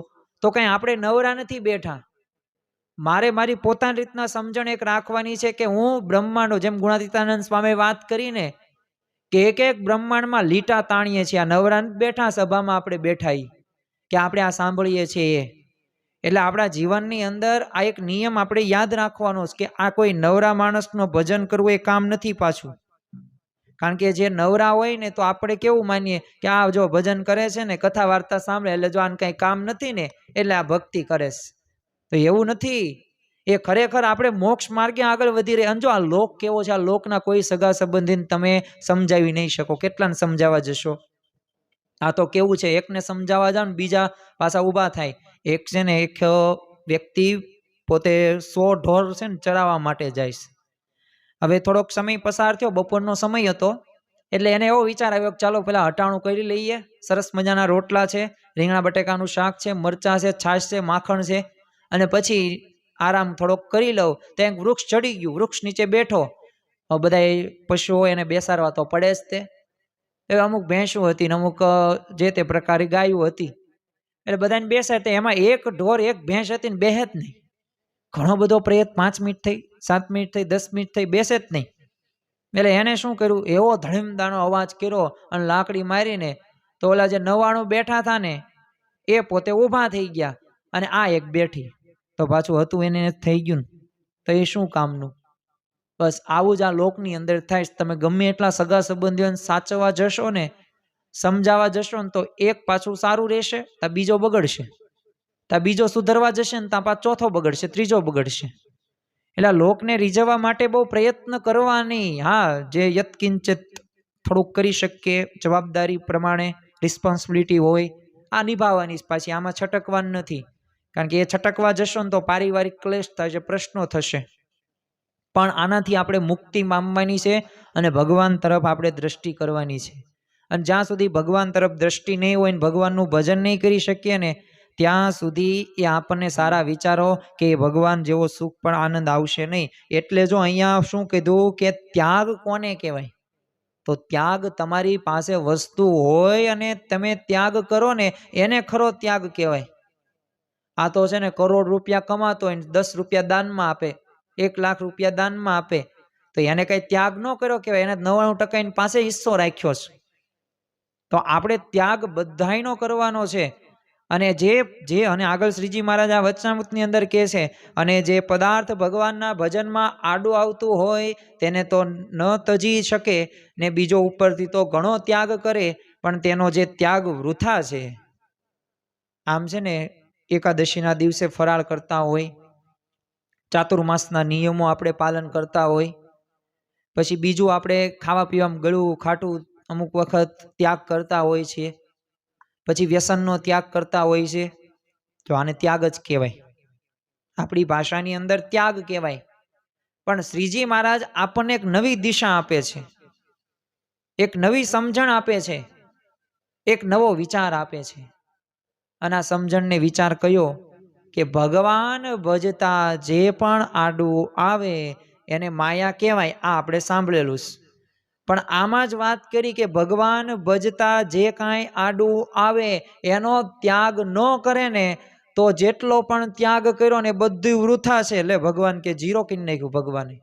Speaker 1: તો કંઈ આપણે નવરા નથી બેઠા. મારે મારી પોતાની રીતના સમજણ એક રાખવાની છે કે હું બ્રહ્માંડો, જેમ ગુણાતીતાનંદ સ્વામી વાત કરીને કે એક એક બ્રહ્માંડમાં લીટા તાણીએ છીએ. આ નવરા બેઠા સભામાં આપણે બેઠા કે આપણે આ સાંભળીએ છીએ. એટલે આપણા જીવનની અંદર આ એક નિયમ આપણે યાદ રાખવાનો છે કે આ કોઈ નવરા માણસનો ભજન કરવું એ કામ નથી પાછું. કારણ કે જે નવરા હોય ને તો આપણે કેવું માનીએ કે આ જો ભજન કરે છે ને કથા વાર્તા સાંભળે એટલે જો આને કંઈ કામ નથી ને એટલે આ ભક્તિ કરે છે. તો એવું નથી. એ ખરેખર આપણે મોક્ષ માર્ગે આગળ વધી રહ્યા. અને જો આ લોક કેવો છે, આ લોકના કોઈ સગા સંબંધીને તમે સમજાવી નહીં શકો. કેટલાને સમજાવવા જશો? આ તો કેવું છે, એકને સમજાવવા જાવ ને બીજા પાછા ઊભા થાય. એક છે ને એક વ્યક્તિ પોતે 100 ઢોર છે ને ચરાવવા માટે જાય છે. હવે થોડોક સમય પસાર થયો, બપોરનો સમય હતો, એટલે એને એવો વિચાર આવ્યો કે ચાલો પેલા હટાણું કરી લઈએ. સરસ મજાના રોટલા છે, રીંગણા બટેકાનું શાક છે, મરચાં છે, છાશ છે, માખણ છે, અને પછી આરામ થોડોક કરી લઉં. ત્યાં એક વૃક્ષ ચડી ગયું, વૃક્ષ નીચે બેઠો. બધા પશુઓ એને બેસાડવા તો પડે જ તે. એ અમુક ભેંસું હતી ને અમુક જે તે પ્રકારે ગાયું હતી, એટલે બધાને બેસાડે. એમાં એક ઢોર એક ભેંસ હતી ને બેહે જ નહીં. ઘણો બધો પ્રયત્ન, 5 મિનિટ થઈ, 7 મિનિટ થઈ, 10 મિનિટ થઈ, બેસે જ નહીં. એટલે એને શું કર્યું, એવો ધડીમદાનો અવાજ કર્યો અને લાકડી મારીને તો ઓલા જે 99 બેઠા હતા ને એ પોતે ઊભા થઈ ગયા અને આ એક બેઠી. તો પાછું હતું એને થઈ ગયું ને, તો એ શું કામનું? બસ આવું જ આ લોકની અંદર થાય. તમે ગમે એટલા સગા સંબંધીઓને સાચવવા જશો ને, સમજાવવા જશો ને, તો એક પાછું સારું રહેશે તો બીજો બગડશે, તો બીજો સુધરવા જશે ને ત્યાં પાછો ચોથો બગડશે, ત્રીજો બગડશે. એટલે લોકને રીઝવવા માટે બહુ પ્રયત્ન કરવા નહીં. હા, જે યત્કિંચિત થોડુંક કરી શકીએ, જવાબદારી પ્રમાણે રિસ્પોન્સિબિલિટી હોય આ નિભાવવાની. પાછી આમાં છટકવાનું નથી, કારણ કે એ છટકવા જશો ને તો પારિવારિક ક્લેશ થશે, પ્રશ્નો થશે. પણ આનાથી આપણે મુક્તિ પામવાની છે અને ભગવાન તરફ આપણે દ્રષ્ટિ કરવાની છે. અને જ્યાં સુધી ભગવાન તરફ દ્રષ્ટિ નહીં હોય ને ભગવાનનું ભજન નહીં કરી શકીએ ને, ત્યાં સુધી એ આપણને સારા વિચારો કે ભગવાન જેવો સુખ પણ આનંદ આવશે નહીં. એટલે જો અહીંયા શું કીધું કે ત્યાગ કોને કહેવાય? તો ત્યાગ તમારી પાસે વસ્તુ હોય અને તમે ત્યાગ કરો ને એને ખરો ત્યાગ કહેવાય. આ તો છે ને કરોડ રૂપિયા કમાતો હોય 10 રૂપિયા દાનમાં આપે, 1 લાખ રૂપિયા દાનમાં આપે, તો એને કઈ ત્યાગ ન કર્યો કહેવાય. એને 99% એની પાસે હિસ્સો રાખ્યો છે. તો આપણે ત્યાગ બધાયનો કરવાનો છે. અને અને આગળ શ્રીજી મહારાજ આ વચનામૃતની અંદર કહે છે, અને જે પદાર્થ ભગવાનના ભજનમાં આડું આવતું હોય તેને તો ન તજી શકે ને બીજો ઉપરથી તો ઘણો ત્યાગ કરે, પણ તેનો જે ત્યાગ વૃથા છે. આમ છે ને એકાદશીના દિવસે ફરાળ કરતા હોય, ચાતુર્માસના નિયમો આપણે પાલન કરતા હોય, પછી બીજું આપણે ખાવા પીવામાં ગળું ખાટું અમુક વખત ત્યાગ કરતા હોય છે, પછી વ્યસનનો ત્યાગ કરતા હોય છે. તો આને ત્યાગ જ કહેવાય, આપણી ભાષાની અંદર ત્યાગ કહેવાય. પણ શ્રીજી મહારાજ આપણને એક નવી દિશા આપે છે, એક નવી સમજણ આપે છે, એક નવો વિચાર આપે છે. અને આ સમજણને વિચાર કયો કે ભગવાન ભજતા જે પણ આડું આવે એને માયા કહેવાય. આ આપણે સાંભળેલું છે. પણ આમાં જ વાત કરી કે ભગવાન ભજતા જે કાંઈ આડું આવે એનો ત્યાગ ન કરે ને તો જેટલો પણ ત્યાગ કર્યો ને બધું વૃથા છે. એટલે ભગવાન કે જીરો કરી નાખ્યું ભગવાને.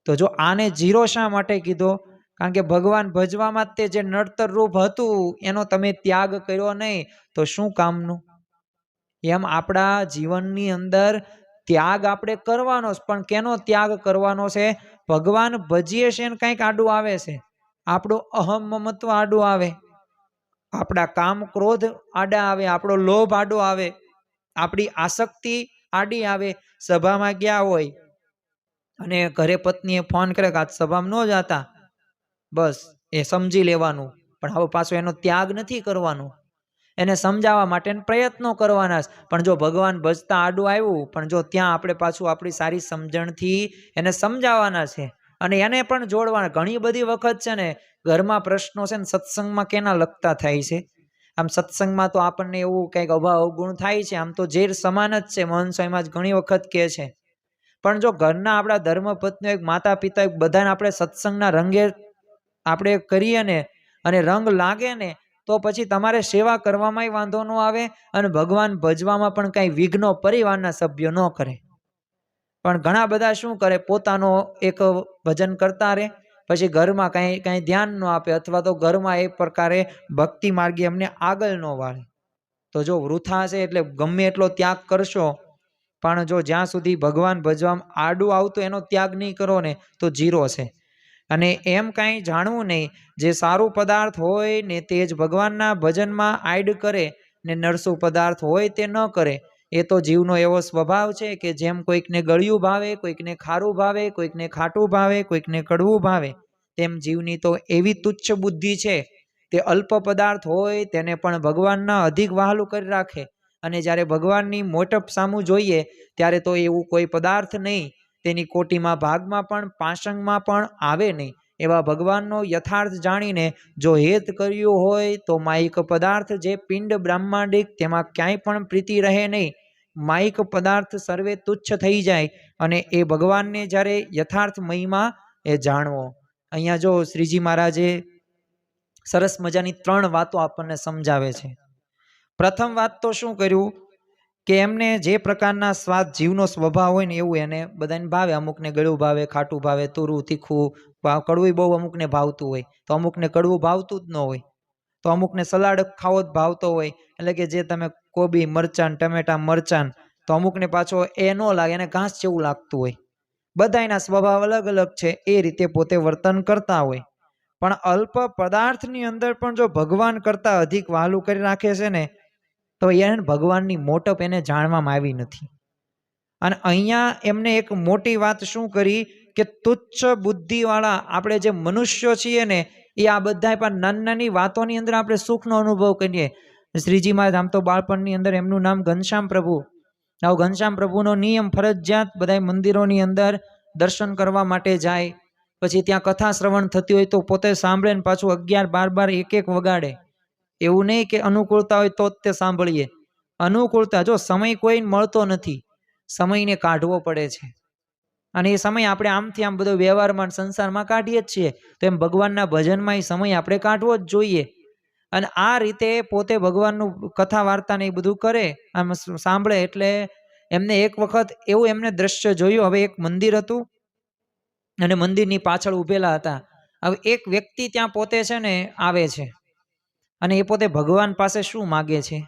Speaker 1: તો જો આને જીરો શા માટે કીધો? કારણ કે ભગવાન ભજવામાં તે જે નડતર રૂપ હતું એનો તમે ત્યાગ કર્યો નહીં તો શું કામનું? એમ આપણા જીવનની અંદર ત્યાગ આપણે કરવાનો છે, પણ કેનો ત્યાગ કરવાનો છે? ભગવાન ભજીએ છે ને કંઈક આડું આવે છે, આપણું અહમ મમત્વ આડું આવે, આપણા કામ ક્રોધ આડા આવે, આપણો લોભ આડો આવે, આપણી આસક્તિ આડી આવે. સભામાં ગયા હોય અને ઘરે પત્નીએ ફોન કરે કે આજ સભામાં ન જાતા, બસ એ સમજી લેવાનું, પણ હવે પાછો એનો ત્યાગ નથી કરવાનો, એને સમજાવવા માટે પ્રયત્નો કરવાના. પણ જો ભગવાન ભજતા આડું આવ્યું, પણ જો ત્યાં આપણે પાછું આપણી સારી સમજણથી એને સમજાવવાના છે અને એને પણ જોડવાના. ઘણી બધી વખત છે ને ઘરમાં પ્રશ્નો છે ને સત્સંગમાં કેના લગતા થાય છે? આમ સત્સંગમાં તો આપણને એવું કંઈક અભાવ અવગુણ થાય છે, આમ તો ઝેર સમાન જ છે, મહંત સ્વામીમાં જ ઘણી વખત કહે છે. પણ જો ઘરના આપણા ધર્મપત્નીઓ, માતા પિતા, બધાને આપણે સત્સંગના રંગે આપણે કરીએ ને અને રંગ લાગે ને તો પછી તમારે સેવા કરવામાં વાંધો ન આવે અને ભગવાન ભજવામાં પણ કાંઈ વિઘ્નો પરિવારના સભ્યો ન કરે. પણ ઘણા બધા શું કરે, પોતાનો એક ભજન કરતા રહે, પછી ઘરમાં કાંઈ ધ્યાન ન આપે, અથવા તો ઘરમાં એ પ્રકારે ભક્તિ માર્ગે એમને આગળ ન વાળે. તો જો વૃથા છે. એટલે ગમે એટલો ત્યાગ કરશો, પણ જો જ્યાં સુધી ભગવાન ભજવામાં આડું આવતું એનો ત્યાગ નહીં કરો ને તો જીરો છે. અને એમ કાંઈ જાણવું નહીં, જે સારું પદાર્થ હોય ને તે જ ભગવાનના ભજનમાં આડ કરે ને નરસું પદાર્થ હોય તે ન કરે. એ તો જીવનો એવો સ્વભાવ છે કે જેમ કોઈકને ગળ્યું ભાવે, કોઈકને ખારું ભાવે, કોઈકને ખાટું ભાવે, કોઈકને કડવું ભાવે, તેમ જીવની તો એવી તુચ્છ બુદ્ધિ છે તે અલ્પ પદાર્થ હોય તેને પણ ભગવાનના અધિક વહાલું કરી રાખે. અને જ્યારે ભગવાનની મોટપ સામું જોઈએ ત્યારે તો એવું કોઈ પદાર્થ નહીં, તેની કોટીમાં ભાગમાં પણ પાંસંગમાં પણ આવે નહીં. એવા ભગવાનનો યથાર્થ જાણીને જો હેત કર્યું હોય તો માયિક પદાર્થ જે પિંડ બ્રહ્માંડિક તેમાં ક્યાંય પણ પ્રીતિ રહે નહીં. માયિક પદાર્થ સર્વે તુચ્છ થઈ જાય અને એ ભગવાનને જ્યારે યથાર્થ મહિમા એ જાણવો. અહીંયા જો શ્રીજી મહારાજે સરસ મજાની 3 વાતો આપણને સમજાવે છે. પ્રથમ વાત તો શું કર્યું કે એમને જે પ્રકારના સ્વાદ જીવનો સ્વભાવ હોય ને એવું એને બધાને ભાવે. અમુકને ગળ્યું ભાવે, ખાટું ભાવે, તુરું, તીખું, કડવું બહુ અમુકને ભાવતું હોય, તો અમુકને કડવું ભાવતું જ ન હોય, તો અમુકને સલાડ ખાવો જ ભાવતો હોય. એટલે કે જે તમે કોબી, મરચાં, ટમેટા, મરચાં, તો અમુકને પાછો એ ન લાગે, એને ઘાસ જેવું લાગતું હોય. બધાના સ્વભાવ અલગ અલગ છે, એ રીતે પોતે વર્તન કરતા હોય. પણ અલ્પ પદાર્થની અંદર પણ જો ભગવાન કરતા અધિક વહાલું કરી રાખે છે ને, તો એને ભગવાનની મોટપ એને જાણવામાં આવી નથી. અને અહીંયા એમને એક મોટી વાત શું કરી કે તુચ્છ બુદ્ધિવાળા આપણે જે મનુષ્યો છીએ ને, એ આ બધા પણ નાની નાની વાતોની અંદર આપણે સુખનો અનુભવ કરીએ. શ્રીજી મહારાજ આમ તો બાળપણની અંદર એમનું નામ ઘનશ્યામ પ્રભુ. આવો ઘનશ્યામ પ્રભુનો નિયમ ફરજિયાત બધા મંદિરોની અંદર દર્શન કરવા માટે જાય. પછી ત્યાં કથા શ્રવણ થતી હોય તો પોતે સાંભળે ને પાછું 11, 12, 1 વગાડે. એવું નહીં કે અનુકૂળતા હોય તો જ તે સાંભળીએ. અનુકૂળતા જો સમય કોઈને મળતો નથી, સમયને કાઢવો પડે છે. અને એ સમય આપણે આમથી આમ બધો વ્યવહારમાં સંસારમાં કાઢીએ જ છીએ, તો એમ ભગવાનના ભજનમાં એ સમય આપણે કાઢવો જ જોઈએ. અને આ રીતે પોતે ભગવાનનું કથા વાર્તા ને એ બધું કરે, આમ સાંભળે. એટલે એમને એક વખત એવું એમને દ્રશ્ય જોયું. હવે એક મંદિર હતું અને મંદિરની પાછળ ઊભેલા હતા. હવે એક વ્યક્તિ ત્યાં પોતે છે ને આવે છે અને એ પોતે ભગવાન પાસે શું માગે છે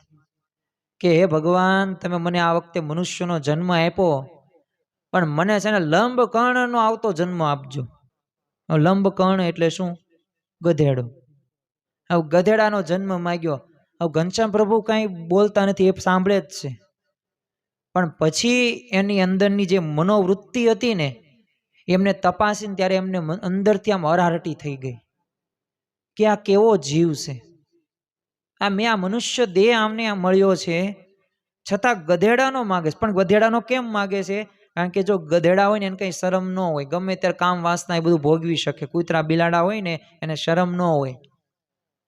Speaker 1: કે હે ભગવાન, તમે મને આ વખતે મનુષ્યનો જન્મ આપ્યો, પણ મને છે ને લંબ કર્ણનો આવતો જન્મ આપજો. લંબ કર્ણ એટલે શું? ગધેડો. હવે ગધેડાનો જન્મ માગ્યો. હવે ઘનશ્યામ પ્રભુ કાંઈ બોલતા નથી, એ સાંભળે જ છે. પણ પછી એની અંદરની જે મનોવૃત્તિ હતી ને, એમને તપાસીને ત્યારે એમને અંદરથી આમ હરારટી થઈ ગઈ કે આ કેવો જીવ છે. આ મેં આ મનુષ્ય દેહ આમને આ મળ્યો છે, છતાં ગધેડાનો માગે છે. પણ ગધેડાનો કેમ માગે છે? કારણ કે જો ગધેડા હોય ને એને કંઈ શરમ ન હોય, ગમે ત્યારે કામ વાસના એ બધું ભોગવી શકે. કૂતરા બિલાડા હોય ને એને શરમ ન હોય,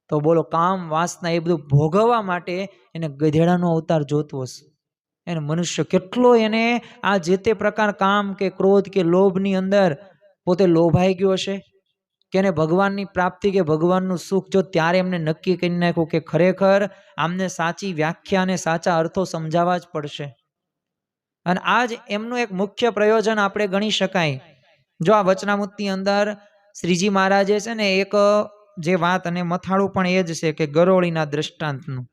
Speaker 1: તો બોલો કામ વાસના એ બધું ભોગવવા માટે એને ગધેડાનો અવતાર જોતો હશે. એને મનુષ્ય કેટલો એને આ જે તે પ્રકાર કામ કે ક્રોધ કે લોભની અંદર પોતે લોભાઈ ગયો હશે કે એને ભગવાનની પ્રાપ્તિ કે ભગવાનનું સુખ જો ત્યારે એમને નક્કી કરી નાખ્યું કે ખરેખર આમને સાચી વ્યાખ્યા અને સાચા અર્થો સમજાવવા જ પડશે. અને આ જ એમનું એક મુખ્ય પ્રયોજન આપણે ગણી શકાય. જો આ વચનામૃતની અંદર શ્રીજી મહારાજે છે ને એક જે વાત, અને મથાળું પણ એ જ છે કે ગરોળીના દ્રષ્ટાંતનું,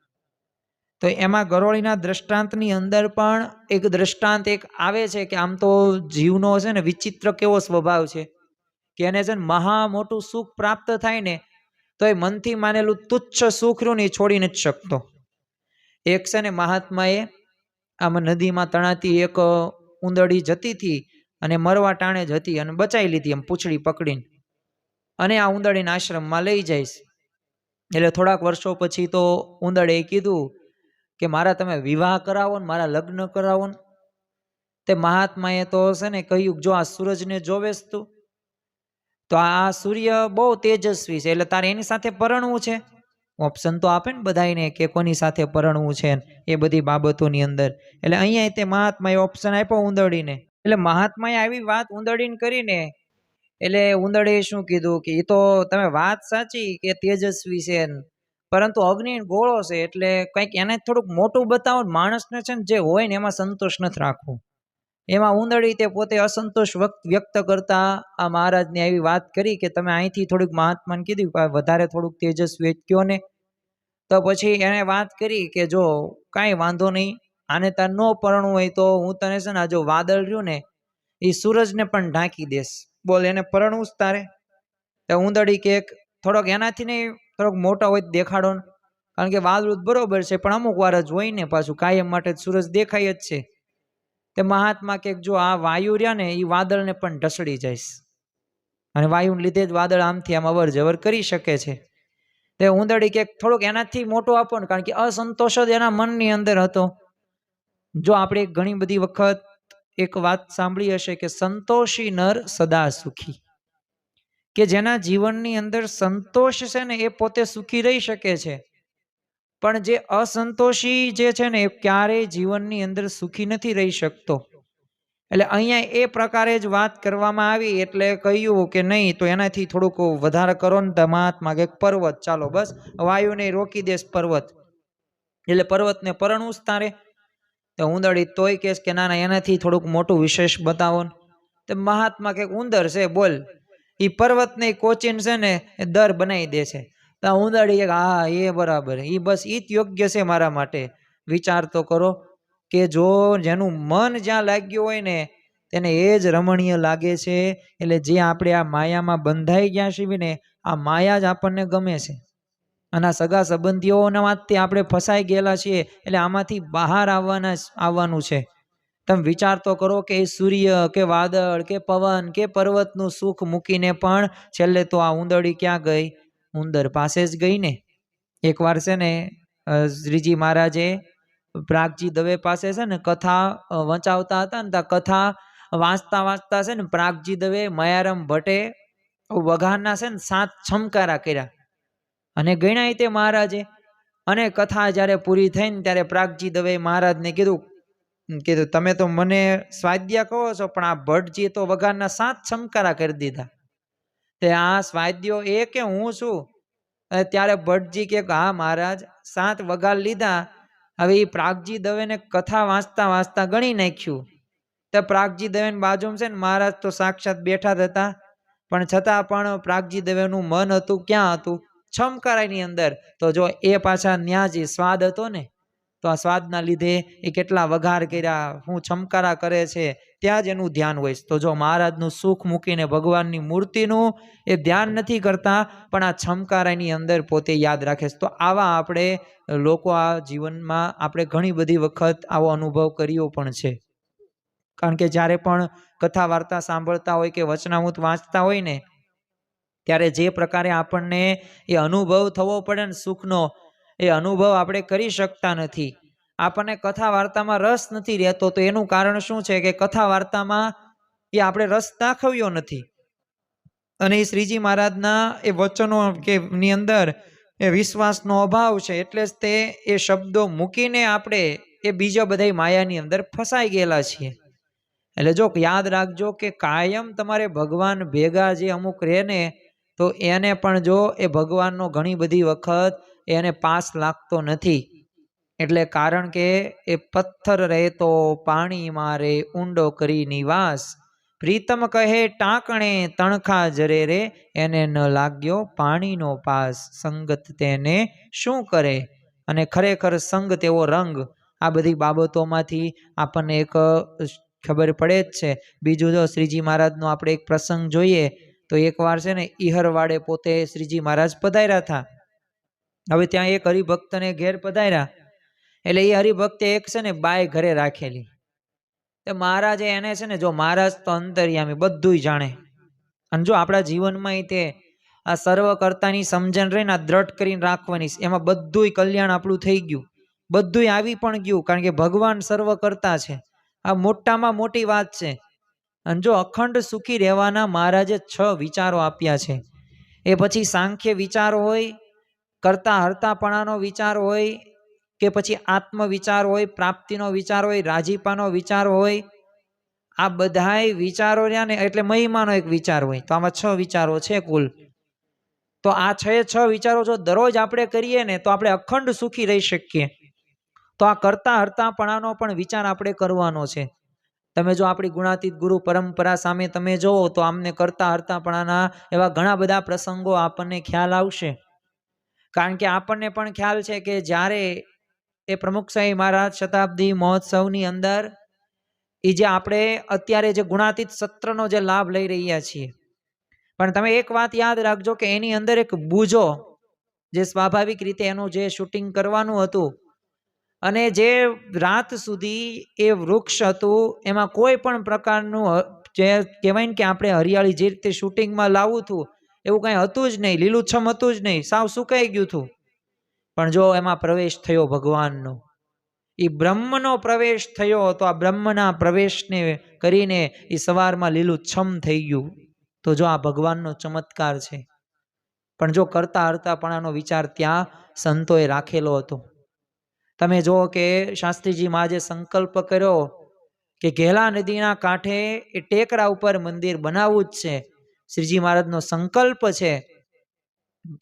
Speaker 1: તો એમાં ગરોળીના દ્રષ્ટાંતની અંદર પણ એક દ્રષ્ટાંત એક આવે છે કે આમ તો જીવનો છે ને વિચિત્ર કેવો સ્વભાવ છે કે એને છે ને મહા મોટું સુખ પ્રાપ્ત થાય ને તો એ મનથી માનેલું તુચ્છ સુખ રહ્યું ને એ છોડી નથી શકતો. એક છે ને મહાત્માએ આમાં નદીમાં તણાતી એક ઉંદરડી જતી હતી અને મરવા ટાણે જ હતી અને બચાવી લીધી એમ પૂંછડી પકડીને, અને આ ઉંદરડીને આશ્રમમાં લઈ જઈશ. એટલે થોડાક વર્ષો પછી તો ઉંદરડે કીધું કે મારા તમે વિવાહ કરાવો ને, મારા લગ્ન કરાવો ને. તે મહાત્માએ તો છે ને કહ્યું જો આ સૂરજને જોવેશ તું, તો આ સૂર્ય બહુ તેજસ્વી છે, એટલે તારે એની સાથે પરણવું છે. ઓપ્શન તો આપે ને બધાને કે કોની સાથે પરણવું છે એ બધી બાબતોની અંદર. એટલે અહીંયા તે મહાત્માએ ઓપ્શન આપ્યો ઉંદરડીને. એટલે મહાત્માએ આવી વાત ઉંદરડીને કરીને, એટલે ઉંદરડીએ શું કીધું કે એ તો તમે વાત સાચી કે તેજસ્વી છે, પરંતુ અગ્નિ ગોળો છે, એટલે કંઈક એને થોડુંક મોટું બતાવો. માણસને છે ને જે હોય ને એમાં સંતોષ નથી રાખવો. એમાં ઉંદરડી તે પોતે અસંતોષ વ્યક્ત કરતા આ મહારાજને એવી વાત કરી કે તમે અહીંથી થોડુંક મહાત્માને કીધું વધારે થોડુંક તેજસ્વી કયો ને. તો પછી એને વાત કરી કે જો કાંઈ વાંધો નહીં, આને તાર ન પરણવું હોય તો હું તને છે ને જો વાદળ રહ્યું ને એ સૂરજને પણ ઢાંકી દેશ. બોલ એને પરણવું જ તારે? તો ઉંદરડી કે થોડોક એનાથી નહીં થોડોક મોટો હોય દેખાડો ને. કારણ કે વાદળું બરોબર છે, પણ અમુક વાર જ હોય ને, પાછું કાયમ માટે સૂરજ દેખાય જ છે. તે મહાત્મા કે જો આ વાયુ રહ્યા ને એ વાદળને પણ ઢસડી જાય, અને વાયુને લીધે જ વાદળ આમથી આમ અવર જવર કરી શકે છે. તે ઉંદરડી કે થોડુંક એનાથી મોટું આપો ને, કારણ કે અસંતોષ જ એના મનની અંદર હતો. જો આપણે ઘણી બધી વખત એક વાત સાંભળી હશે કે સંતોષી નર સદા સુખી, કે જેના જીવનની અંદર સંતોષ છે ને એ પોતે સુખી રહી શકે છે, પણ જે અસંતોષી જે છે ને એ ક્યારેય જીવનની અંદર સુખી નથી રહી શકતો. એટલે અહીંયા એ પ્રકારે જ વાત કરવામાં આવી, એટલે કહ્યું કે નહીં તો એનાથી થોડુંક વધારે કરો ને મહાત્મા કે પર્વત, ચાલો બસ વાયુને રોકી દેશ પર્વત, એટલે પર્વતને પરણવું જ તારે. તો ઉંદરડી તોય કહેશ કે ના ના એનાથી થોડુંક મોટું વિશેષ બતાવો ને. તો મહાત્મા કે ઉંદર છે બોલ, એ પર્વતને કોચીન છે ને એ દર બનાવી દે છે. તો ઉંદરડી કે હા એ બરાબર, એ બસ એ જ યોગ્ય છે મારા માટે. વિચાર તો કરો કે જો જેનું મન જ્યાં લાગ્યું હોય ને તેને એ જ રમણીય લાગે છે. એટલે જે આપણે આ માયામાં બંધાઈ ગયા છીએ ને, આ માયા જ આપણને ગમે છે. અને સગા સંબંધીઓના વાતથી આપણે ફસાઈ ગયેલા છીએ, એટલે આમાંથી બહાર આવવાનું છે. તમે વિચાર તો કરો કે સૂર્ય કે વાદળ કે પવન કે પર્વતનું સુખ મૂકીને પણ છેલ્લે તો આ ઉંદરડી ક્યાં ગઈ? ઉંદર પાસે જ ગઈ ને. એકવાર છે ને શ્રીજી મહારાજે પ્રાગજી દવે પાસે છે ને કથા વંચાવતા હતા ને, ત્યાં કથા વાંચતા વાંચતા છે ને પ્રાગજી દવે મયારામ ભટ્ટે વઘારના છે ને 7 છમકારા કર્યા અને ગણાય તે મહારાજે. અને કથા જ્યારે પૂરી થઈ ને ત્યારે પ્રાગજી દવે મહારાજને કીધું તમે તો મને સ્વાધ્યા કહો છો, પણ આ ભટ્ટજી તો વઘારના 7 છમકારા કરી દીધા. તે આ સ્વાધ્યો એ કે હું છું? ત્યારે ભટ્ટજી કે હા મહારાજ 7 વઘાર લીધા. હવે એ પ્રાગજી દવેને કથા વાંચતા વાંચતા ગણી નાખ્યું. તો પ્રાગજી દવેની બાજુમાં છે ને મહારાજ તો સાક્ષાત બેઠા જ હતા, પણ છતાં પણ પ્રાગજી દવેનું મન હતું ક્યાં હતું? છમકારાની અંદર. તો જો એ પાછા ન્યા જે સ્વાદ હતો ને, તો આ સ્વાદના લીધે એ કેટલા વઘાર કર્યા, હું છમકારા કરે છે, ત્યાં જ એનું ધ્યાન હોય. તો જો મહારાજનું સુખ મૂકીને ભગવાનની મૂર્તિનું એ ધ્યાન નથી કરતા, પણ આ છમકારાની અંદર પોતે યાદ રાખે છે. તો આવા આપણે લોકો આ જીવનમાં આપણે ઘણી બધી વખત આવો અનુભવ કર્યો પણ છે. કારણ કે જ્યારે પણ કથા વાર્તા સાંભળતા હોય કે વચનામૃત વાંચતા હોય ને, ત્યારે જે પ્રકારે આપણને એ અનુભવ થવો પડે ને સુખનો, એ અનુભવ આપણે કરી શકતા નથી. આપણને કથા વાર્તામાં રસ નથી રહેતો. તો એનું કારણ શું છે કે કથા વાર્તામાં એ આપણે રસ દાખવ્યો નથી. અને એ શ્રીજી મહારાજના એ વચનો કે ની અંદર એ વિશ્વાસનો અભાવ છે. એટલે જ તે એ શબ્દો મૂકીને આપણે એ બીજા બધા માયાની અંદર ફસાઈ ગયેલા છીએ. એટલે જો યાદ રાખજો કે કાયમ તમારે ભગવાન ભેગા જે અમુક રહે ને, તો એને પણ જો એ ભગવાનનો ઘણી બધી વખત એને પાસ લાગતો નથી. એટલે કારણ કે એ પથ્થર રહેતો પાણી મારે ઊંડો કરી નિવાસ, પ્રીતમ કહે ટાંકણે તણખા જરે રે, એને ન લાગ્યો પાણીનો પાસ, સંગત તેને શું કરે? અને ખરેખર સંગ તેવો રંગ. આ બધી બાબતોમાંથી આપણને એક ખબર પડે જ છે. બીજું જો શ્રીજી મહારાજનો આપણે એક પ્રસંગ જોઈએ તો એકવાર છે ને ઈહરવાડે પોતે શ્રીજી મહારાજ પધાર્યા હતા. હવે ત્યાં એક હરિભક્તને ઘેર પધાર્યા, એટલે એ હરિભક્તે એક છે ને બાય ઘરે રાખેલી. તો મહારાજે એને છે ને, જો મહારાજ તો અંતર્યામી બધું જાણે, અને જો આપણા જીવનમાં તે આ સર્વ કર્તાની સમજણ રહીને આ દ્રઢ કરીને રાખવાની, એમાં બધું કલ્યાણ આપણું થઈ ગયું, બધું આવી પણ ગયું. કારણ કે ભગવાન સર્વ કર્તા છે. આ મોટામાં મોટી વાત છે. અને જો અખંડ સુખી રહેવાના મહારાજે 6 વિચારો આપ્યા છે. એ પછી સાંખ્ય વિચાર હોય, કરતા હરતાપણાનો વિચાર હોય, કે પછી આત્મ વિચાર હોય, પ્રાપ્તિનો વિચાર હોય, રાજીપાનો વિચાર હોય, આ બધાય વિચારો રહ્યા ને એટલે મહિમાનો એક વિચાર હોય. તો આમાં 6 વિચારો છે કુલ. તો આ 6 વિચારો જો દરરોજ આપણે કરીએ ને તો આપણે અખંડ સુખી રહી શકીએ. તો આ કરતા હરતાપણાનો પણ વિચાર આપણે કરવાનો છે. તમે જો આપણી ગુણાતીત ગુરુ પરંપરા સામે તમે જોવો તો આમને કરતા હરતાપણાના એવા ઘણા બધા પ્રસંગો આપણને ખ્યાલ આવશે. કારણ કે આપણને પણ ખ્યાલ છે કે જ્યારે એ પ્રમુખશાહી મહારાજ શતાબ્દી મહોત્સવની અંદર એ જે આપણે અત્યારે જે ગુણાતીત સત્રનો જે લાભ લઈ રહ્યા છીએ, પણ તમે એક વાત યાદ રાખજો કે એની અંદર એક બૂજો જે સ્વાભાવિક રીતે એનું જે શૂટિંગ કરવાનું હતું, અને જે રાત સુધી એ વૃક્ષ હતું એમાં કોઈ પણ પ્રકારનું જે કહેવાય ને કે આપણે હરિયાળી જે રીતે શૂટિંગમાં લાવવું હતું એવું કંઈ હતું જ નહીં, લીલુંછમ હતું જ નહીં, સાવ સુકાઈ ગયું હતું. પણ જો એમાં પ્રવેશ થયો ભગવાનનો, એ બ્રહ્મનો પ્રવેશ થયો, તો આ બ્રહ્મના પ્રવેશને કરીને એ સવારમાં લીલુંછમ થઈ ગયું. તો જો આ ભગવાનનો ચમત્કાર છે. પણ જો કરતા હરતાપણાનો વિચાર ત્યાં સંતોએ રાખેલો હતો. તમે જુઓ કે શાસ્ત્રીજી મહારાજે સંકલ્પ કર્યો કે ઘેલા નદીના કાંઠે એ ટેકરા ઉપર મંદિર બનાવવું જ છે. શ્રીજી મહારાજનો સંકલ્પ છે.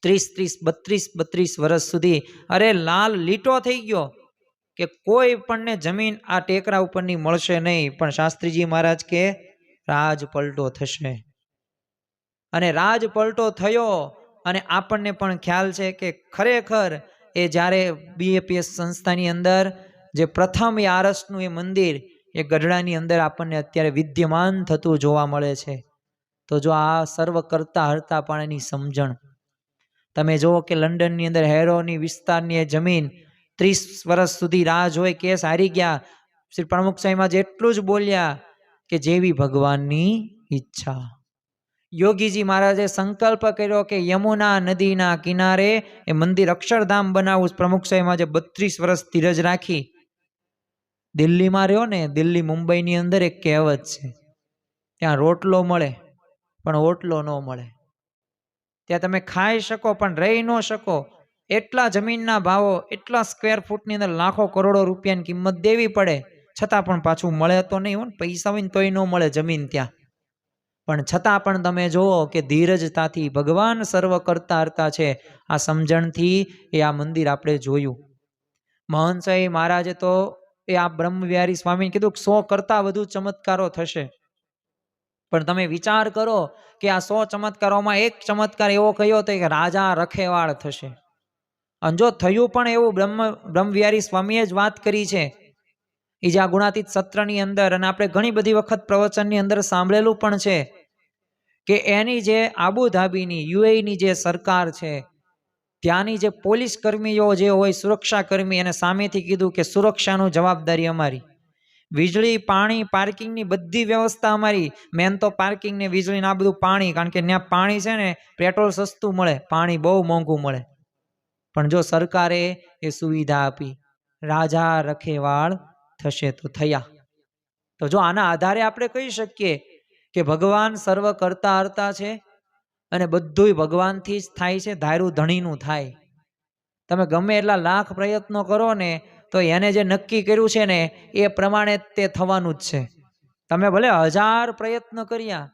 Speaker 1: 32 વર્ષ સુધી અરે લાલ લીટો થઈ ગયો કે કોઈ પણને જમીન આ ટેકરા ઉપરની મળશે નહીં. પણ શાસ્ત્રીજી મહારાજ કે રાજ પલટો થશે, અને રાજ પલટો થયો. અને આપણને પણ ખ્યાલ છે કે ખરેખર એ જ્યારે BAPS સંસ્થાની અંદર જે પ્રથમ એ આરસનું એ મંદિર એ ગઢડાની અંદર આપણને અત્યારે વિદ્યમાન થતું જોવા મળે છે. તો જો આ સર્વ કરતા હરતાપણાની સમજણ, તમે જુઓ કે લંડનની અંદર હેરોની વિસ્તારની એ જમીન 30 વર્ષ સુધી રાહ જોઈ, કેસ હારી ગયા. શ્રી પ્રમુખ સાહેબ જેટલું જ બોલ્યા કે જેવી ભગવાનની ઈચ્છા. યોગીજી મહારાજે સંકલ્પ કર્યો કે યમુના નદીના કિનારે એ મંદિર અક્ષરધામ બનાવવું. પ્રમુખ સાહેબ આજે 32 વર્ષ ધીરજ રાખી. દિલ્હીમાં રહ્યો ને, દિલ્હી મુંબઈની અંદર એક કહેવત છે, ત્યાં રોટલો મળે પણ ઓટલો ન મળે. ત્યાં તમે ખાઈ શકો પણ રહી ન શકો. એટલા જમીનના ભાવો, એટલા સ્ક્વેર ફૂટની અંદર લાખો કરોડો રૂપિયાની કિંમત દેવી પડે, છતાં પણ પાછું મળે તો નહીં હોય. પૈસા હોય ને તોય ન મળે જમીન ત્યાં. પણ છતાં પણ તમે જુઓ કે ધીરજતાથી ભગવાન સર્વ કરતા હરતા છે. આ સમજણથી એ આ મંદિર આપણે જોયું. મહંત સાહેબ મહારાજે તો એ આ બ્રહ્મવિહારી સ્વામીને કીધું કે 100 કરતા વધુ ચમત્કારો થશે. પણ તમે વિચાર કરો કે આ 100 ચમત્કારોમાં એક ચમત્કાર એવો કયો હતો કે રાજા રખેવાળ થશે. અને જો થયું પણ એવું, બ્રહ્મવિહારી સ્વામીએ જ વાત કરી છે એ જે આ ગુણાતીત સત્રની અંદર, અને આપણે ઘણી બધી વખત પ્રવચનની અંદર સાંભળેલું પણ છે કે એની જે આબુધાબીની UAEની જે સરકાર છે, ત્યાંની જે પોલીસ કર્મીઓ જે હોય, સુરક્ષા કર્મી, એને સામેથી કીધું કે સુરક્ષાનું જવાબદારી અમારી. વીજળી, પાણી, પાર્કિંગની બધી વ્યવસ્થા અમારી. મેન તો પાર્કિંગ ને વીજળી ને આ બધું પાણી, કારણ કે ત્યાં પાણી છે ને પેટ્રોલ સસ્તું મળે, પાણી બહુ મોંઘું મળે. પણ જો સરકારે એ સુવિધા આપી, રાજા રખેવાળ થશે તો થયા. તો જો આના આધારે આપણે કહી શકીએ કે ભગવાન સર્વ કરતા હરતા છે, અને બધુંય ભગવાનથી જ થાય છે. ધાર્યું ધણીનું થાય. તમે ગમે એટલા લાખ પ્રયત્નો કરો ને તો એને જે નક્કી કર્યું છે ને એ પ્રમાણે તે થવાનું જ છે. તમે ભલે 1000 પ્રયત્ન કર્યા,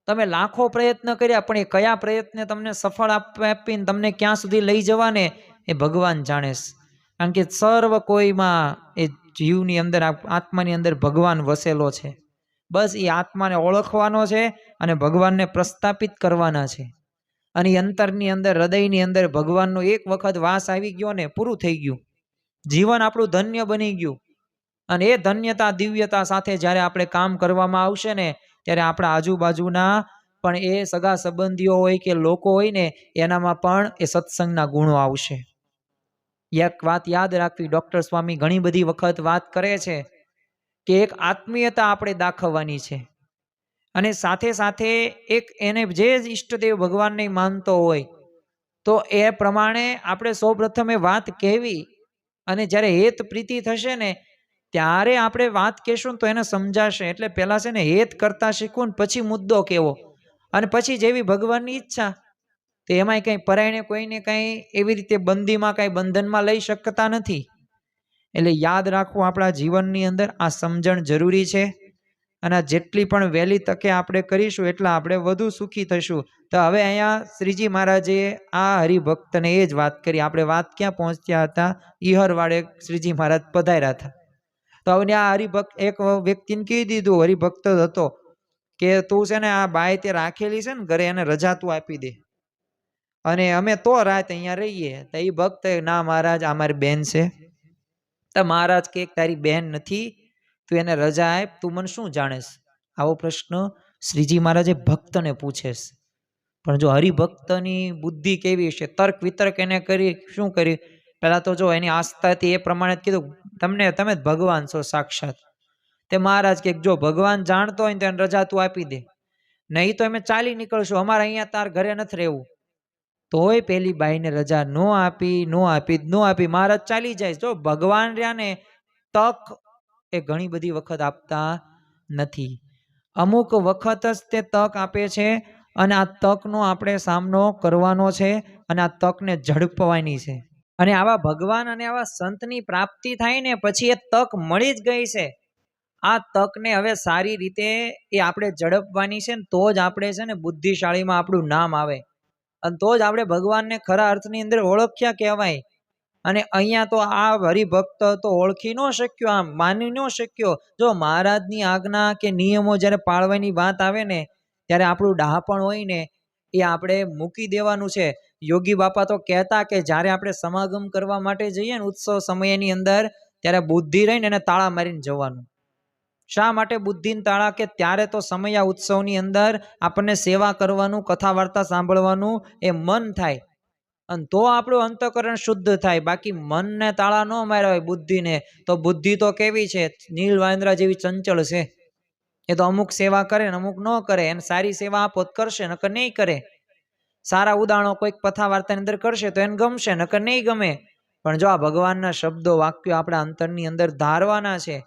Speaker 1: તમે લાખો પ્રયત્ન કર્યા, પણ એ કયા પ્રયત્ને તમને સફળ આપીને તમને ક્યાં સુધી લઈ જવાને એ ભગવાન જાણે છે. કારણ કે સર્વ કોઈમાં એ જીવની અંદર, આત્માની અંદર ભગવાન વસેલો છે. બસ એ આત્માને ઓળખવાનો છે અને ભગવાનને પ્રસ્થાપિત કરવાના છે. અને અંતરની અંદર, હૃદયની અંદર ભગવાનનો એક વખત વાસ આવી ગયો ને પૂરું થઈ ગયું. જીવન આપણું ધન્ય બની ગયું. અને એ ધન્યતા, દિવ્યતા સાથે જ્યારે આપણે કામ કરવામાં આવશે ને, ત્યારે આપણા આજુબાજુના પણ એ સગા સંબંધીઓ હોય કે લોકો હોય ને, એનામાં પણ એ સત્સંગના ગુણો આવશે. એક વાત યાદ રાખવી, ડૉક્ટર સ્વામી ઘણી બધી વખત વાત કરે છે કે એક આત્મીયતા આપણે દાખવવાની છે, અને સાથે સાથે એક એને જે ઈષ્ટદેવ ભગવાનને માનતો હોય તો એ પ્રમાણે આપણે સૌપ્રથમ એ વાત કહેવી. અને જ્યારે હેત પ્રીતિ થશે ને ત્યારે આપણે વાત કહેશું તો એને સમજાશે. એટલે પહેલા છે ને હેત કરતા શીખવું ને પછી મુદ્દો કહેવો, અને પછી જેવી ભગવાનની ઈચ્છા. તો એમાંય કંઈ પરાયણે કોઈને કંઈ એવી રીતે બંદીમાં કંઈ બંધનમાં લઈ શકતા નથી. એટલે યાદ રાખવું, આપણા જીવનની અંદર આ સમજણ જરૂરી છે. અને જેટલી પણ વહેલી તકે આપણે કરીશું એટલા આપણે વધુ સુખી થશું. તો હવે અહીંયા શ્રીજી મહારાજે આ હરિભક્તને એ જ વાત કરી. આપણે વાત ક્યાં પહોંચ્યા હતા? ઈહરવાડે શ્રીજી મહારાજ પધાર્યા હતા. તો હવે આ હરિભક્ત એક વ્યક્તિને કહી દીધું, હરિભક્ત જ હતો, કે તું છે ને આ બાય તે રાખેલી છે ને ઘરે, એને રજા તું આપી દે, અને અમે તો રાત અહીંયા રહીએ. તો એ ભક્ત, ના મહારાજ આ મારી બેન છે. તો મહારાજ કે તારી બેન નથી, તું એને રજા આપ, તું મને શું જાણેશ? આવો પ્રશ્ન શ્રીજી મહારાજે ભક્તને પૂછે છે. પણ જો હરિભક્તની બુદ્ધિ કેવી છે, તર્ક વિતર્ક એને કરી શું કર્યું, પહેલા તો જો એની આસ્થાથી એ પ્રમાણે કીધું તમે જ ભગવાન છો સાક્ષાત. તે મહારાજ કે જો ભગવાન જાણતો હોય તો એને રજા તું આપી દે, નહીં તો અમે ચાલી નીકળશું, અમારે અહીંયા તાર ઘરે નથી રહેવું. તોય પેલી બાઈને રજા નો આપી મહારાજ ચાલી જાય. જો ભગવાન રહ્યા ને તક એ ઘણી બધી વખત આપતા નથી, અમુક વખત જ તે તક આપે છે, અને આ તકનો આપણે સામનો કરવાનો છે, અને આ તકને ઝડપવાની છે. અને આવા ભગવાન અને આવા સંતની પ્રાપ્તિ થાય ને પછી એ તક મળી જ ગઈ છે. આ તકને હવે સારી રીતે એ આપણે ઝડપવાની છે ને તો જ આપણે છે ને બુદ્ધિશાળીમાં આપણું નામ આવે, અને તો જ આપણે ભગવાનને ખરા અર્થની અંદર ઓળખ્યા કહેવાય. અને અહીંયા તો આ હરિભક્ત તો ઓળખી ન શક્યો, આમ માની ન શક્યો. જો મહારાજની આજ્ઞા કે નિયમો જ્યારે પાળવાની વાત આવે ને ત્યારે આપણું ડહાપણ હોય ને એ આપણે મૂકી દેવાનું છે. યોગી બાપા તો કહેતા કે જ્યારે આપણે સમાગમ કરવા માટે જઈએ ને ઉત્સવ સમયની અંદર ત્યારે બુદ્ધિ રહીને એને તાળા મારીને જવાનું. શા માટે બુદ્ધિને તાળા? કે ત્યારે તો સમયા ઉત્સવની અંદર આપણને સેવા કરવાનું, કથા વાર્તા સાંભળવાનું એ મન થાય, અને તો આપણું અંતઃકરણ શુદ્ધ થાય. બાકી મનને તાળા ન માર્યા હોય બુદ્ધિને, તો બુદ્ધિ તો કેવી છે, નીલ વાંદરા જેવી ચંચળ છે. એ તો અમુક સેવા કરે ને અમુક ન કરે. એને સારી સેવા આપો તો કરશે, નકર નહીં કરે. સારા ઉદાહરણો કોઈક કથા વાર્તાની અંદર કરશે તો એને ગમશે, નકર નહીં ગમે. પણ જો આ ભગવાનના શબ્દો વાક્યો આપણા અંતરની અંદર ધારવાના છે.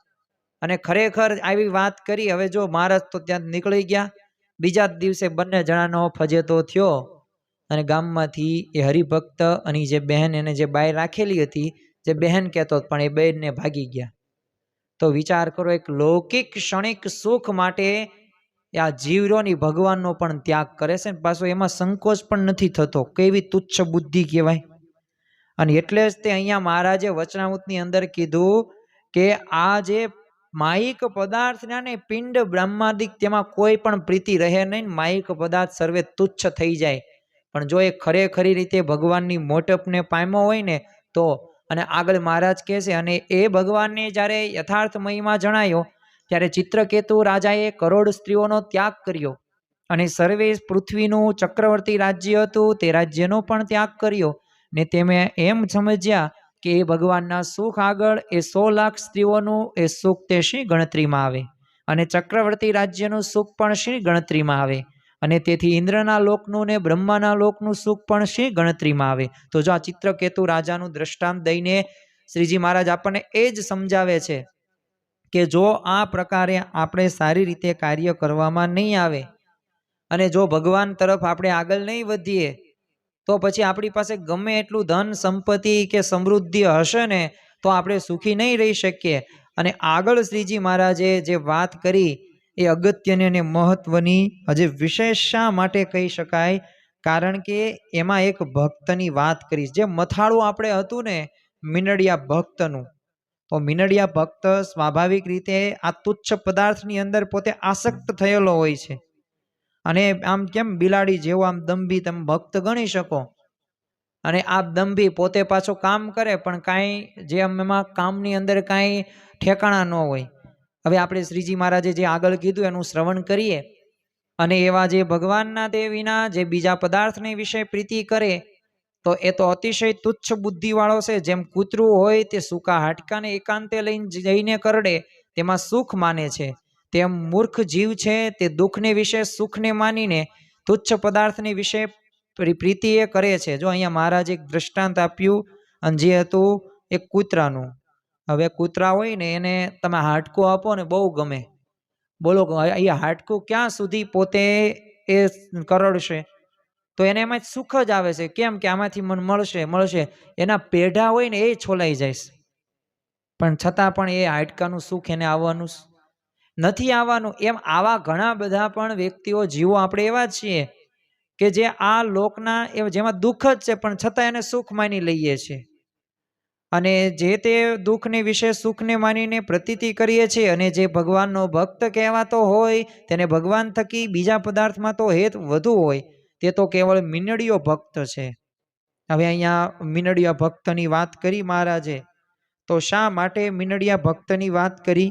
Speaker 1: અને ખરેખર આવી વાત કરી. હવે જો મહારાજ તો ત્યાં નીકળી ગયા, બીજા જ દિવસે બંને જણાનો ફજેતો થયો, અને ગામમાંથી એ હરિભક્ત અને જે બહેન એને જે બાઈ રાખેલી હતી, જે બહેન કહેતો પણ એ બહેનને ભાગી ગયા. તો વિચાર કરો, એક લૌકિક ક્ષણિક સુખ માટે આ જીવરોની ભગવાનનો પણ ત્યાગ કરે છે, પાછો એમાં સંકોચ પણ નથી થતો. કેવી તુચ્છ બુદ્ધિ કહેવાય. અને એટલે જ તે અહીંયા મહારાજે વચનામૃતની અંદર કીધું કે આ જે માયિક પદાર્થના ને પિંડ બ્રહ્માદિક તેમાં કોઈ પણ પ્રીતિ રહે નહીં, માયિક પદાર્થ સર્વે તુચ્છ થઈ જાય. પણ જો એ ખરેખરી રીતે ભગવાનની મોટપને પામ્યો હોય ને તો. અને આગળ મહારાજ કહે છે, અને એ ભગવાનને જ્યારે યથાર્થ મહિમા જણાયો ત્યારે ચિત્રકેતુ રાજાએ કરોડ સ્ત્રીઓનો ત્યાગ કર્યો, અને સર્વે પૃથ્વીનું ચક્રવર્તી રાજ્ય હતું તે રાજ્યનો પણ ત્યાગ કર્યો. ને તેમે એમ સમજ્યા કે એ ભગવાનના સુખ આગળ એ 100 લાખ સ્ત્રીઓનું એ સુખ તે શી ગણતરીમાં આવે, અને ચક્રવર્તી રાજ્યનું સુખ પણ શી ગણતરીમાં આવે, અને તેથી ઇન્દ્રના લોકનું ને બ્રહ્માના લોકનું સુખ પણ શી ગણતરીમાં આવે. તો જો આ ચિત્રકેતુ રાજાનું દ્રષ્ટાંત દઈને શ્રીજી મહારાજ આપણને એ જ સમજાવે છે કે જો આ પ્રકારે આપણે સારી રીતે કાર્ય કરવામાં નહીં આવે, અને જો ભગવાન તરફ આપણે આગળ નહીં વધીએ, તો પછી આપણી પાસે ગમે એટલું ધન સંપત્તિ કે સમૃદ્ધિ હશે ને તો આપણે સુખી નહીં રહી શકીએ. અને આગળ શ્રીજી મહારાજે જે વાત કરી એ અગત્યની અને મહત્વની, હજી વિશેષ શા માટે કહી શકાય? કારણ કે એમાં એક ભક્તની વાત કરી. જે મથાળું આપણે હતું ને મીનડિયા ભક્તનું, તો મીનડિયા ભક્ત સ્વાભાવિક રીતે આ તુચ્છ પદાર્થની અંદર પોતે આસક્ત થયેલો હોય છે, અને આમ કેમ બિલાડી જેવો આમ દંભી તમે ભક્ત ગણી શકો. અને આ દંભી પોતે પાછો કામ કરે પણ કાંઈ જે એમાં કામની અંદર કાંઈ ઠેકાણા ન હોય. હવે આપણે શ્રીજી મહારાજે જે આગળ કીધું એનું શ્રવણ કરીએ, અને એવા જે ભગવાનના તે વિના જે બીજા પદાર્થને વિશે પ્રીતિ કરે તો એ તો અતિશય તુચ્છ બુદ્ધિવાળો છે. જેમ કૂતરું હોય તે સૂકા હાડકાને એકાંતે લઈને જઈને કરડે તેમાં સુખ માને છે, તેમ મૂર્ખ જીવ છે તે દુઃખને વિશે સુખને માનીને તુચ્છ પદાર્થને વિશે પ્રીતિ એ કરે છે. જો અહીંયા મહારાજ એક દ્રષ્ટાંત આપ્યું, અને જે હતું એક કૂતરાનું. હવે કૂતરા હોય ને એને તમે હાડકું આપો ને બહુ ગમે. બોલો એ હાડકું ક્યાં સુધી પોતે એ કરડશે, તો એને એમાં સુખ જ આવે છે. કેમ કે આમાંથી મને મળશે. એના પેઢા હોય ને એ છોલાઈ જાય, પણ છતાં પણ એ હાડકાનું સુખ એને આવવાનું નથી આવવાનું. એમ આવા ઘણા બધા પણ વ્યક્તિઓ, જીવો આપણે એવા છીએ કે જે આ લોકના જેમાં દુઃખ જ છે પણ છતાં એને સુખ માની લઈએ છીએ, અને જે તે દુઃખને વિશે સુખને માનીને પ્રતીતિ કરીએ છીએ. અને જે ભગવાનનો ભક્ત કહેવાતો હોય તેને ભગવાન થકી બીજા પદાર્થમાં તો હેત વધુ હોય, તે તો કેવળ મીનડીયો ભક્ત છે. હવે અહીંયા મીનડિયા ભક્તની વાત કરી મહારાજે. તો શા માટે મીનડિયા ભક્તની વાત કરી?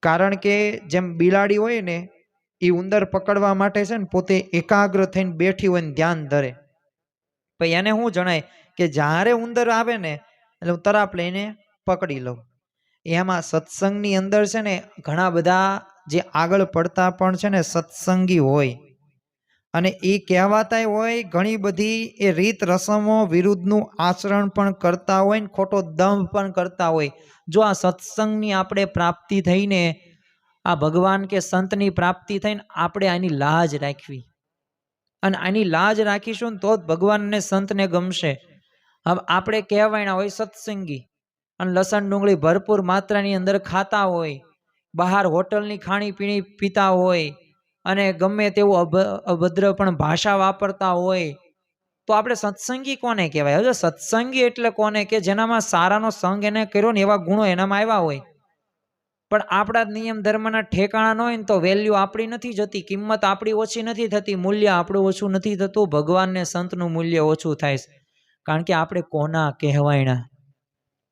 Speaker 1: કારણ કે જેમ બિલાડી હોય ને એ ઉંદર પકડવા માટે છે ને પોતે એકાગ્ર થઈને બેઠી હોય ને ધ્યાન ધરે. પછી એને શું જણાય કે જ્યારે ઉંદર આવે ને એટલે હું તરાપ લઈને પકડી લઉં. એમાં સત્સંગની અંદર છે ને ઘણા બધા જે આગળ પડતા પણ છે ને સત્સંગી હોય અને એ કહેવાતા હોય, ઘણી બધી એ રીત રસમો વિરુદ્ધનું આચરણ પણ કરતા હોય ને ખોટો દંભ પણ કરતા હોય. જો આ સત્સંગની આપણે પ્રાપ્તિ થઈને, આ ભગવાન કે સંતની પ્રાપ્તિ થઈને આપણે આની લાજ રાખવી, અને આની લાજ રાખીશું ને તો જ ભગવાન ને સંતને ગમશે. હવે આપણે કહેવાયના હોય સત્સંગી અને લસણ ડુંગળી ભરપૂર માત્રાની અંદર ખાતા હોય, બહાર હોટલની ખાણીપીણી પીતા હોય અને ગમે તેવું અભદ્ર પણ ભાષા વાપરતા હોય, તો આપણે સત્સંગી કોને કહેવાય? હવે સત્સંગી એટલે કોને કે જેનામાં સારાનો સંગ એને કર્યો ને એવા ગુણો એનામાં આવ્યા હોય. પણ આપણા નિયમ ધર્મના ઠેકાણા ન હોય ને તો વેલ્યુ આપણી નથી જતી, કિંમત આપણી ઓછી નથી થતી, મૂલ્ય આપણું ઓછું નથી થતું, ભગવાન ને સંતનું મૂલ્ય ઓછું થાય છે. કારણ કે આપણે કોના કહેવાયણા?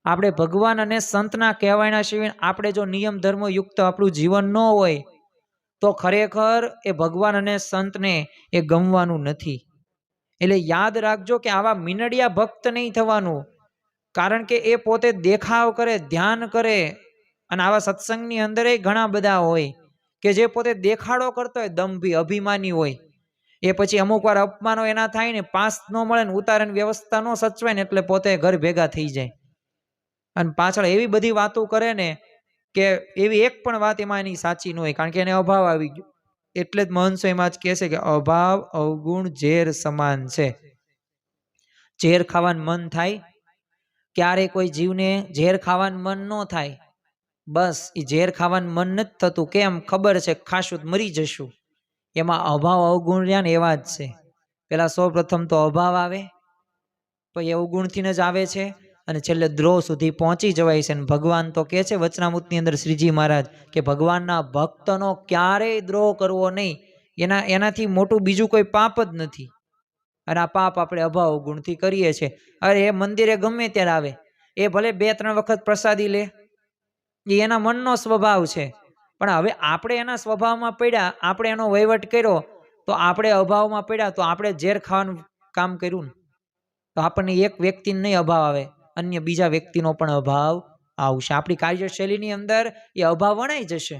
Speaker 1: આપણે ભગવાન અને સંતના કહેવાયણા સિવાય આપણે જો નિયમ ધર્મ યુક્ત આપણું જીવન ન હોય તો ખરેખર એ ભગવાન અને સંતને એ ગમવાનું નથી. એટલે યાદ રાખજો કે આવા મીનડિયા ભક્ત નહીં થવાનું. કારણ કે એ પોતે દેખાવ કરે, ધ્યાન કરે, અને આવા સત્સંગની અંદર ઘણા બધા હોય કે જે પોતે દેખાડો કરતો હોય, દંભી અભિમાની હોય. એ પછી અમુક વાર અપમાનો એના થાય ને, પાસ ન મળે ને, ઉતારણ વ્યવસ્થા ન સચવાય ને એટલે પોતે ઘર ભેગા થઈ જાય અને પાછળ એવી બધી વાતો કરે ને કે એવી એક પણ વાત એમાં એની સાચી ન હોય, કારણ કે એને અભાવ આવી ગયો. એટલે જ મહંસો એમાં જ કહે છે કે અભાવ અવગુણ ઝેર સમાન છે. ઝેર ખાવાનું મન થાય, ક્યારે કોઈ જીવને ઝેર ખાવાનું મન ન થાય. બસ એ ઝેર ખાવાનું મન નથી થતું. કેમ? ખબર છે ખાશું મરી જશું. એમાં અભાવ અવગુણ રહ્યા ને એવા જ છે. પેલા સૌ પ્રથમ તો અભાવ આવે, પછી અવગુણથી જ આવે છે, અને છેલ્લે દ્રોહ સુધી પહોંચી જવાય છે. ભગવાન તો કહે છે વચનામૃતની અંદર શ્રીજી મહારાજ કે ભગવાનના ભક્તનો ક્યારેય દ્રોહ કરવો નહીં. એનાથી મોટું બીજું કોઈ પાપ જ નથી. અને આ પાપ આપણે અભાવ ગુણથી કરીએ છીએ. અરે એ મંદિરે ગમે ત્યારે આવે, એ ભલે 2-3 વખત પ્રસાદી લે, એ એના મનનો સ્વભાવ છે. પણ હવે આપણે એના સ્વભાવમાં પડ્યા, આપણે એનો વહીવટ કર્યો, તો આપણે અભાવમાં પડ્યા, તો આપણે ઝેર ખાવાનું કામ કર્યું ને, તો આપણને એક વ્યક્તિને નહીં અભાવ આવે, અન્ય બીજા વ્યક્તિનો પણ અભાવ આવશે. આપણી કાર્યશૈલીની અંદર એ અભાવ વણાઈ જશે,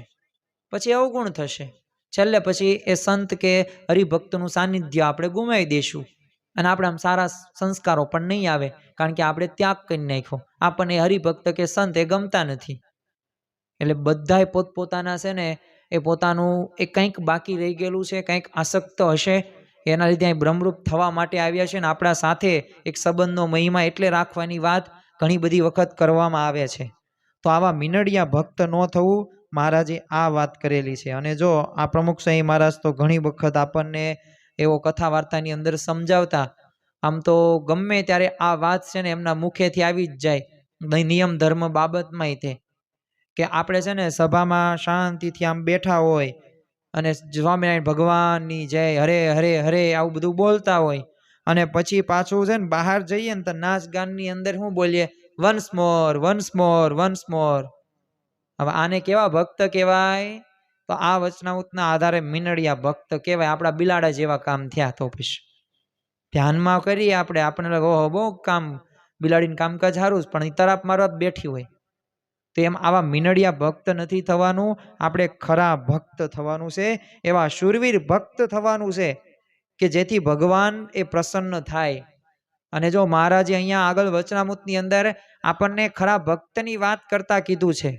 Speaker 1: પછી અવગુણ થશે. છેલ્લે પછી એ સંત કે હરિભક્તનું સાનિધ્ય આપણે ગુમાવી દઈશું અને આપણે આમ સારા સંસ્કારો પણ નહીં આવે, કારણ કે આપણે ત્યાગ કરી નાખ્યો. આપણને હરિભક્ત કે સંત એ ગમતા નથી. એટલે બધાય પોતપોતાના છે ને એ પોતાનું એ કંઈક બાકી રહી ગયેલું છે, કંઈક આસક્ત હશે, એના લીધે અહીં બ્રહ્મરૂપ થવા માટે આવ્યા છે. ને આપણા સાથે એક સંબંધનો મહિમા એટલે રાખવાની વાત ઘણી બધી વખત કરવામાં આવે છે. તો આવા મીનડિયા ભક્ત ન થવું, મહારાજે આ વાત કરેલી છે. અને જો આ પ્રમુખ સ્વામી મહારાજ તો ઘણી વખત આપણને એવો કથા વાર્તાની અંદર સમજાવતા. આમ તો ગમે ત્યારે આ વાત છે ને એમના મુખેથી આવી જ જાય, નિયમ ધર્મ બાબતમાં તે કે આપણે છે ને સભામાં શાંતિથી આમ બેઠા હોય અને સ્વામિનારાયણ ભગવાનની જય, હરે હરે હરે આવું બધું બોલતા હોય, અને પછી પાછું છે ને બહાર જઈએ ને તો નાચ ગાનની અંદર શું બોલીએ? વન્સ મોર, વન્સ મોર, વન્સ મોર. હવે આને કેવા ભક્ત કહેવાય? તો આ વચનામૃતના આધારે મીનડિયા ભક્ત કહેવાય. આપણા બિલાડા જેવા કામ થયા. તો પછી ધ્યાનમાં કરીએ આપણે ઓહો બહુ કામ, બિલાડીને કામકાજ સારું, પણ તરાપ મારવા બેઠી હોય. તો એમ આવા મીનડિયા ભક્ત નથી થવાનું, આપણે ખરા ભક્ત થવાનું છે. એવા શૂરવીર ભક્ત થવાનું છે કે જેથી ભગવાન એ પ્રસન્ન થાય. અને જો મહારાજે અહીંયા આગળ વચનામૃતની અંદર આપણને ખરા ભક્તની વાત કરતા કીધું છે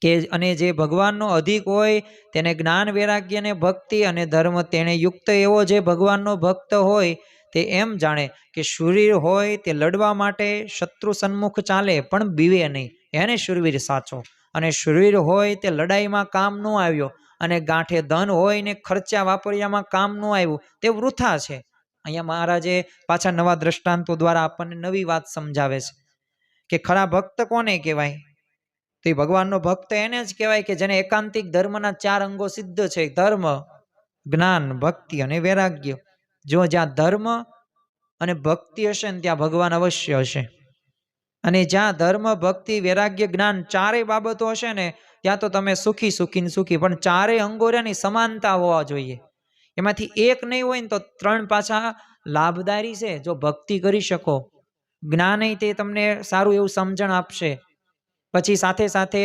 Speaker 1: કે અને જે ભગવાનનો અધિક હોય તેને જ્ઞાન વૈરાગ્ય ને ભક્તિ અને ધર્મ તેને યુક્ત એવો જે ભગવાનનો ભક્ત હોય તે એમ જાણે કે શૂરવીર હોય તે લડવા માટે શત્રુ સન્મુખ ચાલે પણ બીવે નહીં, એને શૂરવીર સાચો. અને શૂરવીર હોય તે લડાઈમાં કામ ન આવ્યો અને ગાંઠે ધન હોય ને ખર્ચા વાપર્યામાં કામ ન આવ્યું તે વૃથા છે. અહીંયા મહારાજે પાછા નવા દ્રષ્ટાંતો દ્વારા આપણને નવી વાત સમજાવે છે કે ખરા ભક્ત કોને કહેવાય? તો એ ભગવાનનો ભક્ત એને જ કહેવાય કે જેને એકાંતિક ધર્મના 4 અંગો સિદ્ધ છે: ધર્મ, જ્ઞાન, ભક્તિ અને વૈરાગ્ય. જો જ્યાં ધર્મ અને ભક્તિ હશે ને ત્યાં ભગવાન અવશ્ય હશે. અને જ્યાં ધર્મ, ભક્તિ, વૈરાગ્ય, જ્ઞાન 4 બાબતો હશે ને ત્યાં તો તમે સુખી સુખી ને સુખી, પણ ચારેય અંગો ની સમાનતા હોવા જોઈએ. એમાંથી એક નહીં હોય ને તો ત્રણ પાછા લાભદાયી છે. જો ભક્તિ કરી શકો, જ્ઞાન તે તમને સારું એવું સમજણ આપશે, પછી સાથે સાથે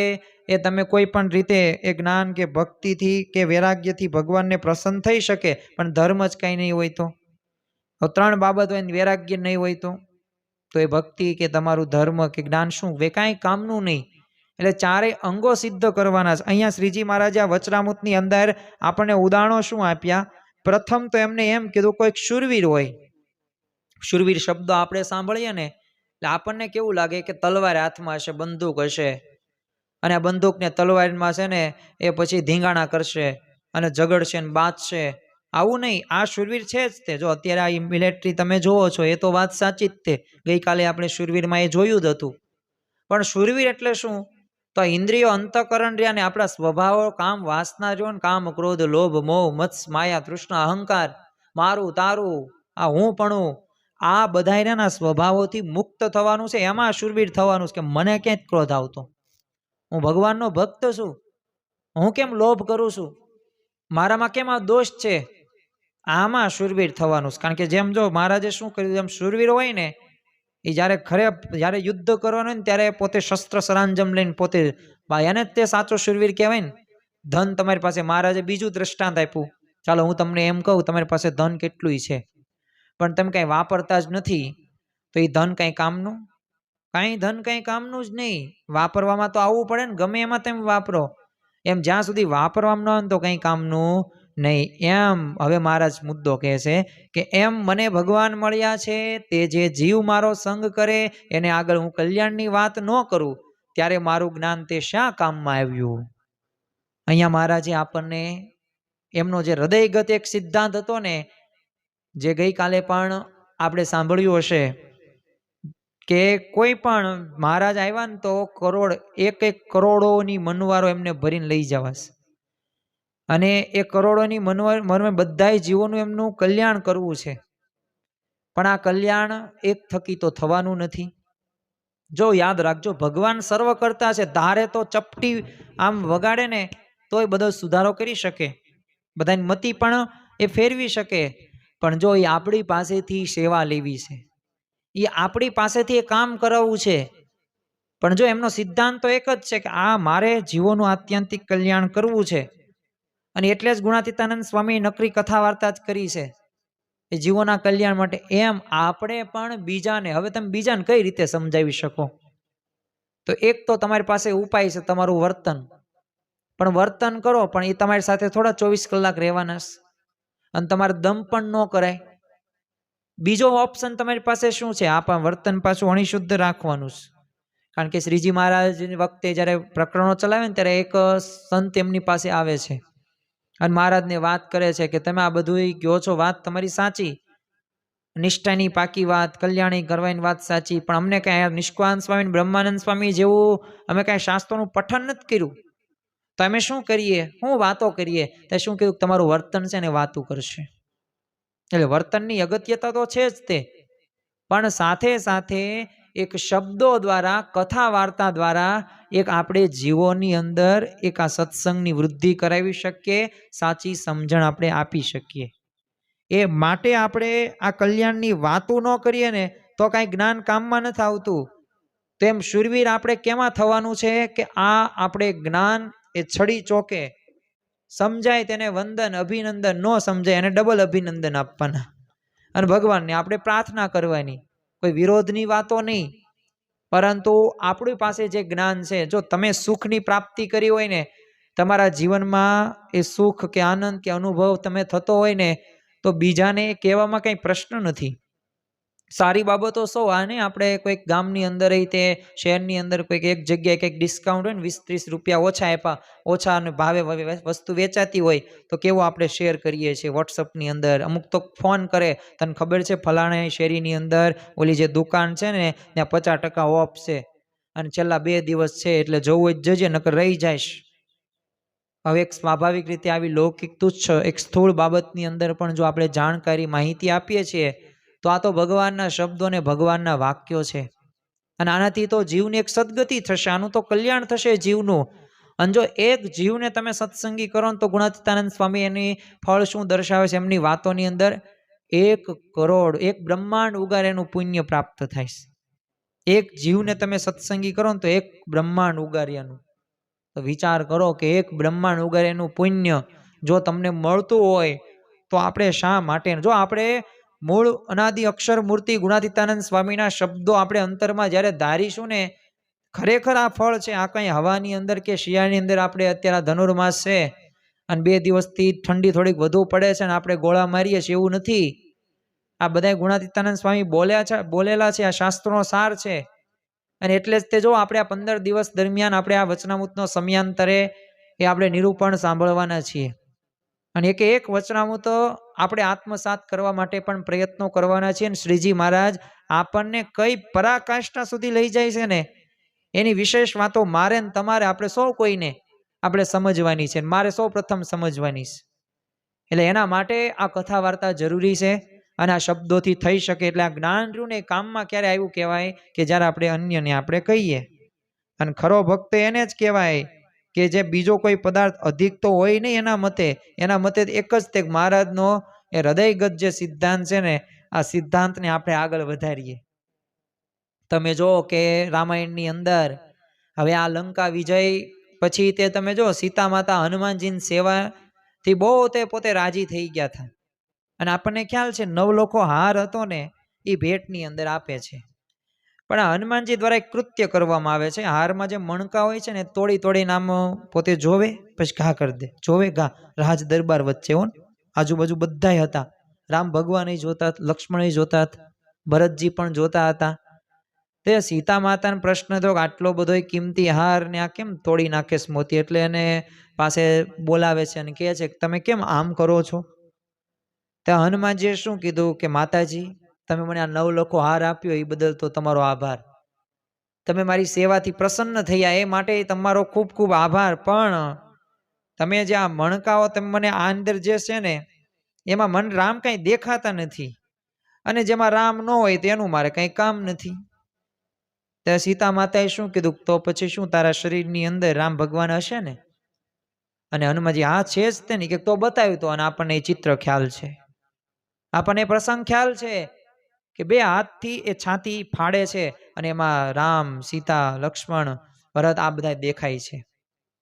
Speaker 1: એ તમે કોઈ પણ રીતે એ જ્ઞાન કે ભક્તિથી કે વૈરાગ્યથી ભગવાનને પ્રસન્ન થઈ શકે. પણ ધર્મ જ કંઈ નહીં હોય તો ત્રણ બાબત હોય ને વૈરાગ્ય નહીં હોય તો એ ભક્તિ કે તમારું ધર્મ કે જ્ઞાન શું કાંઈ કામનું નહીં. એટલે ચારેય અંગો સિદ્ધ કરવાના છે. અહીંયા શ્રીજી મહારાજે આ વચરામૃતની અંદર આપણને ઉદાહરણો શું આપ્યા? પ્રથમ તો એમને એમ કીધું કોઈક શૂરવીર હોય. શૂરવીર શબ્દ આપણે સાંભળીએ ને એટલે આપણને કેવું લાગે કે તલવાર હાથમાં હશે, બંદૂક હશે, અને આ બંદૂકને તલવારમાં છે ને એ પછી ધીંગાણા કરશે અને ઝઘડશે ને બાંધશે. આવું નહીં. આ શૂરવીર છે જ તે. જો અત્યારે આ મિલિટરી તમે જોવો છો એ તો વાત સાચી જ તે. ગઈકાલે આપણે શૂરવીરમાં એ જોયું જ હતું. પણ શૂરવીર એટલે શું? તો ઇન્દ્રિયો અંતઃકરણ રહ્યા ને આપણા સ્વભાવો, કામ વાસના જો ને, કામ ક્રોધ લોભ મોહ મત્સ માયા તૃષ્ણા અહંકાર, મારું તારું, આ હું પણ, આ બધાના સ્વભાવોથી મુક્ત થવાનું છે. એમાં શૂરવીર થવાનું છે કે મને ક્યાંય ક્રોધ આવતો, હું ભગવાનનો ભક્ત છું, હું કેમ લોભ કરું છું, મારામાં કેમ આ દોષ છે, આમાં શૂરવીર થવાનું છે. કારણ કે જેમ જો મહારાજે શું કર્યું, જેમ શૂરવીર હોય ને એ જ્યારે યુદ્ધ કરવાનું હોય ને ત્યારે પોતે શસ્ત્ર સરાંજમ લઈને પોતે, એને જ તે સાચો શૂરવીર કહેવાય ને. ધન તમારી પાસે, મહારાજે બીજું દ્રષ્ટાંત આપ્યું. ચાલો હું તમને એમ કહું, તમારી પાસે ધન કેટલું છે પણ તમે કાંઈ વાપરતા જ નથી, તો એ ધન કાંઈ કામનું? ધન કાંઈ કામનું જ નહીં. વાપરવામાં તો આવવું પડે ને, ગમે એમાં તમે વાપરો. એમ જ્યાં સુધી વાપરવામાં ન હોય તો કંઈ કામનું નહીં. એમ હવે મહારાજ મુદ્દો કહે છે કે એમ મને ભગવાન મળ્યા છે, તે જે જીવ મારો સંગ કરે એને આગળ હું કલ્યાણની વાત ન કરું ત્યારે મારું જ્ઞાન તે શા કામમાં આવ્યું? અહીંયા મહારાજે આપણને એમનો જે હૃદયગત એક સિદ્ધાંત હતો ને, જે ગઈકાલે પણ આપણે સાંભળ્યું હશે કે કોઈ પણ મહારાજ આવ્યા ને તો એક કરોડોની મનવારો એમને ભરીને લઈ જવાશે, અને એ કરોડોની મનવાર બધાય જીવોનું એમનું કલ્યાણ કરવું છે. પણ આ કલ્યાણ એક થકી તો થવાનું નથી. જો યાદ રાખજો, ભગવાન સર્વ કરતા છે. ધારે તો ચપટી આમ વગાડે ને તો એ બધો સુધારો કરી શકે, બધાની મતિ પણ એ ફેરવી શકે. પણ જો એ આપણી પાસેથી સેવા લેવી છે, એ આપણી પાસેથી એ કામ કરાવવું છે. પણ જો એમનો સિદ્ધાંત તો એક જ છે કે આ મારે જીવોનું આત્યંતિક કલ્યાણ કરવું છે. અને એટલે જ ગુણાતીતાનંદ સ્વામી નકરી કથા વાર્તા જ કરી છે એ જીવોના કલ્યાણ માટે. એમ આપણે પણ બીજાને, હવે તમે બીજાને કઈ રીતે સમજાવી શકો? તો એક તો તમારી પાસે ઉપાય છે તમારું વર્તન. પણ વર્તન કરો, પણ એ તમારી સાથે થોડા 24 કલાક રહેવાના છે, અને તમારે દમ પણ ન કરાય. બીજો ઓપ્શન તમારી પાસે શું છે? આ વર્તન પાછું અણિશુદ્ધ રાખવાનું છે. કારણ કે શ્રીજી મહારાજ વખતે જ્યારે પ્રકરણો ચલાવે ને ત્યારે એક સંત એમની પાસે આવે છે અને મહારાજને વાત કરે છે કે તમે આ બધું કહો છો, વાત તમારી સાચી, નિષ્ઠાની પાકી વાત, કલ્યાણી કરવાની વાત સાચી, પણ અમને કાંઈ નિષ્કાંત સ્વામી, બ્રહ્માનંદ સ્વામી જેવું અમે કાંઈ શાસ્ત્રોનું પઠન નથી કર્યું, તો અમે શું કરીએ, શું વાતો કરીએ? તે શું કીધું? તમારું વર્તન છે ને વાતું કરશે. એટલે વર્તનની અગત્યતા તો છે જ તે, પણ સાથે સાથે એક શબ્દો દ્વારા, કથા વાર્તા દ્વારા એક આપણે જીવોની અંદર એક આ સત્સંગની વૃદ્ધિ કરાવી શકીએ, સાચી સમજણ આપણે આપી શકીએ. એ માટે આપણે આ કલ્યાણની વાતો ન કરીએ ને તો કાંઈ જ્ઞાન કામમાં નથી આવતું. તેમ શૂરવીર આપણે કેમાં થવાનું છે કે આ આપણે જ્ઞાન એ છડી ચોકે સમજાય તેને વંદન અભિનંદન, ન સમજાય એને ડબલ અભિનંદન આપવાના, અને ભગવાનને આપણે પ્રાર્થના કરવાની. કોઈ વિરોધની વાતો નહીં, પરંતુ આપણી પાસે જે જ્ઞાન છે, જો તમે સુખની પ્રાપ્તિ કરી હોય ને, તમારા જીવનમાં એ સુખ કે આનંદ કે અનુભવ તમે થતો હોય ને, તો બીજાને કહેવામાં કંઈ પ્રશ્ન નથી. સારી બાબતો સૌ આને આપણે કોઈક ગામની અંદર તે શહેરની અંદર કોઈક એક જગ્યાએ કંઈક ડિસ્કાઉન્ટ હોય ને, 20-30 રૂપિયા ઓછા આપ્યા, ઓછા અને ભાવે વસ્તુ વેચાતી હોય તો કેવો આપણે શેર કરીએ છીએ વોટ્સઅપની અંદર. અમુક તો ફોન કરે, તને ખબર છે ફલાણા શેરીની અંદર ઓલી જે દુકાન છે ને ત્યાં 50% ઓફ છે અને છેલ્લા 2 દિવસ છે, એટલે જવું જ જજે નકર રહી જાયશ. હવે એક સ્વાભાવિક રીતે આવી લૌકિક તુચ્છ એક સ્થૂળ બાબતની અંદર પણ જો આપણે જાણકારી માહિતી આપીએ છીએ તો આ તો ભગવાનના શબ્દો ને ભગવાનના વાક્યો છે, અને આનાથી તો જીવની એક સદગતિ થશે, આનું તો કલ્યાણ થશે જીવનું. અને જો એક જીવને તમે સત્સંગી કરો ને તો ગુણાતીતાનંદ સ્વામી એની ફળ શું દર્શાવે છે એમની વાતોની અંદર 1 કરોડ 1 બ્રહ્માંડ ઉગારે એનું પુણ્ય પ્રાપ્ત થાય છે. એક જીવને તમે સત્સંગી કરો ને તો 1 બ્રહ્માંડ ઉગાર્યાનું. તો વિચાર કરો કે 1 બ્રહ્માંડ ઉગારે એનું પુણ્ય જો તમને મળતું હોય તો આપણે શા માટે, જો આપણે મૂળ અનાદિ અક્ષર મૂર્તિ ગુણાતીતાનંદ સ્વામીના શબ્દો આપણે અંતરમાં જ્યારે ધારીશું ને, ખરેખર આ ફળ છે. આ કંઈ હવાની અંદર કે શિયાળની અંદર આપણે અત્યારે ધનુર્માસ છે અને 2 દિવસથી ઠંડી થોડીક વધુ પડે છે અને આપણે ગોળા મારીએ છીએ, એવું નથી. આ બધા ગુણાતીતાનંદ સ્વામી બોલેલા છે, આ શાસ્ત્રોનો સાર છે. અને એટલે જ તે જો આપણે આ 15 દિવસ દરમિયાન આપણે આ વચનામૃતનો સમયાંતરે એ આપણે નિરૂપણ સાંભળવાના છીએ. અને એક વચનામૃત આપણે આત્મસાત કરવા માટે પણ પ્રયત્નો કરવાના છીએ. અને શ્રીજી મહારાજ આપણને કઈ પરાકાષ્ઠા સુધી લઈ જાય છે ને એની વિશેષ વાતો મારે ને તમારે, આપણે સૌ કોઈને આપણે સમજવાની છે. મારે સૌ પ્રથમ સમજવાની છે. એટલે એના માટે આ કથા વાર્તા જરૂરી છે. અને આ શબ્દોથી થઈ શકે. એટલે આ જ્ઞાન રહ્યું ને કામમાં ક્યારે આવ્યું કહેવાય કે જ્યારે આપણે અન્યને આપણે કહીએ. અને ખરો ભક્ત એને જ કહેવાય કે જે બીજો કોઈ પદાર્થ અધિક તો હોય નહીં એના મતે એક જ તે મહારાજનો એ હૃદયગત જે સિદ્ધાંત છે ને, આ સિદ્ધાંતને આપણે આગળ વધારીએ. તમે જો કે રામાયણની અંદર હવે આ લંકા વિજય પછી તે તમે જો સીતા માતા હનુમાનજીની સેવાથી બહુ તે પોતે રાજી થઈ ગયા હતા. અને આપણને ખ્યાલ છે 9 લોકો હાર હતો ને એ ભેટની અંદર આપે છે. પણ આ હનુમાનજી દ્વારા એક કૃત્ય કરવામાં આવે છે. હારમાં જે મણકા હોય છે ને તોડી આમ પોતે જોવે, પછી ઘા કરી દે, જોવે ઘા. રાજ દરબાર વચ્ચે હો, આજુબાજુ બધાય હતા. રામ ભગવાન જોતા, લક્ષ્મણ જોતા, ભરતજી પણ જોતા હતા. તે સીતા માતાને પ્રશ્ન થયો કે આટલો બધો કિંમતી હાર ને આ કેમ તોડી નાખે મોતી? એટલે એને પાસે બોલાવે છે અને કહે છે કે તમે કેમ આમ કરો છો? ત્યાં હનુમાનજીએ શું કીધું કે માતાજી, તમે મને આ 9 લોકો હાર આપ્યો એ બદલ તો તમારો આભાર. તમે મારી સેવાથી પ્રસન્ન થયા એ માટે તમારો ખૂબ ખૂબ આભાર. પણ તમે જે આ મણકાઓ તમે મને આ અંદર જે છે ને એમાં મન રામ કંઈ દેખાતા નથી. અને જેમાં રામ ન હોય તેનું મારે કંઈ કામ નથી. ત્યાં સીતા માતાએ શું કીધું, તો પછી શું તારા શરીરની અંદર રામ ભગવાન હશે ને? અને હનુમાનજી હા છે જ તે ને, કે તો બતાવ્યું તો. અને આપણને એ ચિત્ર ખ્યાલ છે, આપણને પ્રસંગ ખ્યાલ છે કે 2 હાથથી એ છાતી ફાડે છે અને એમાં રામ, સીતા, લક્ષ્મણ, ભરત આ બધા દેખાય છે.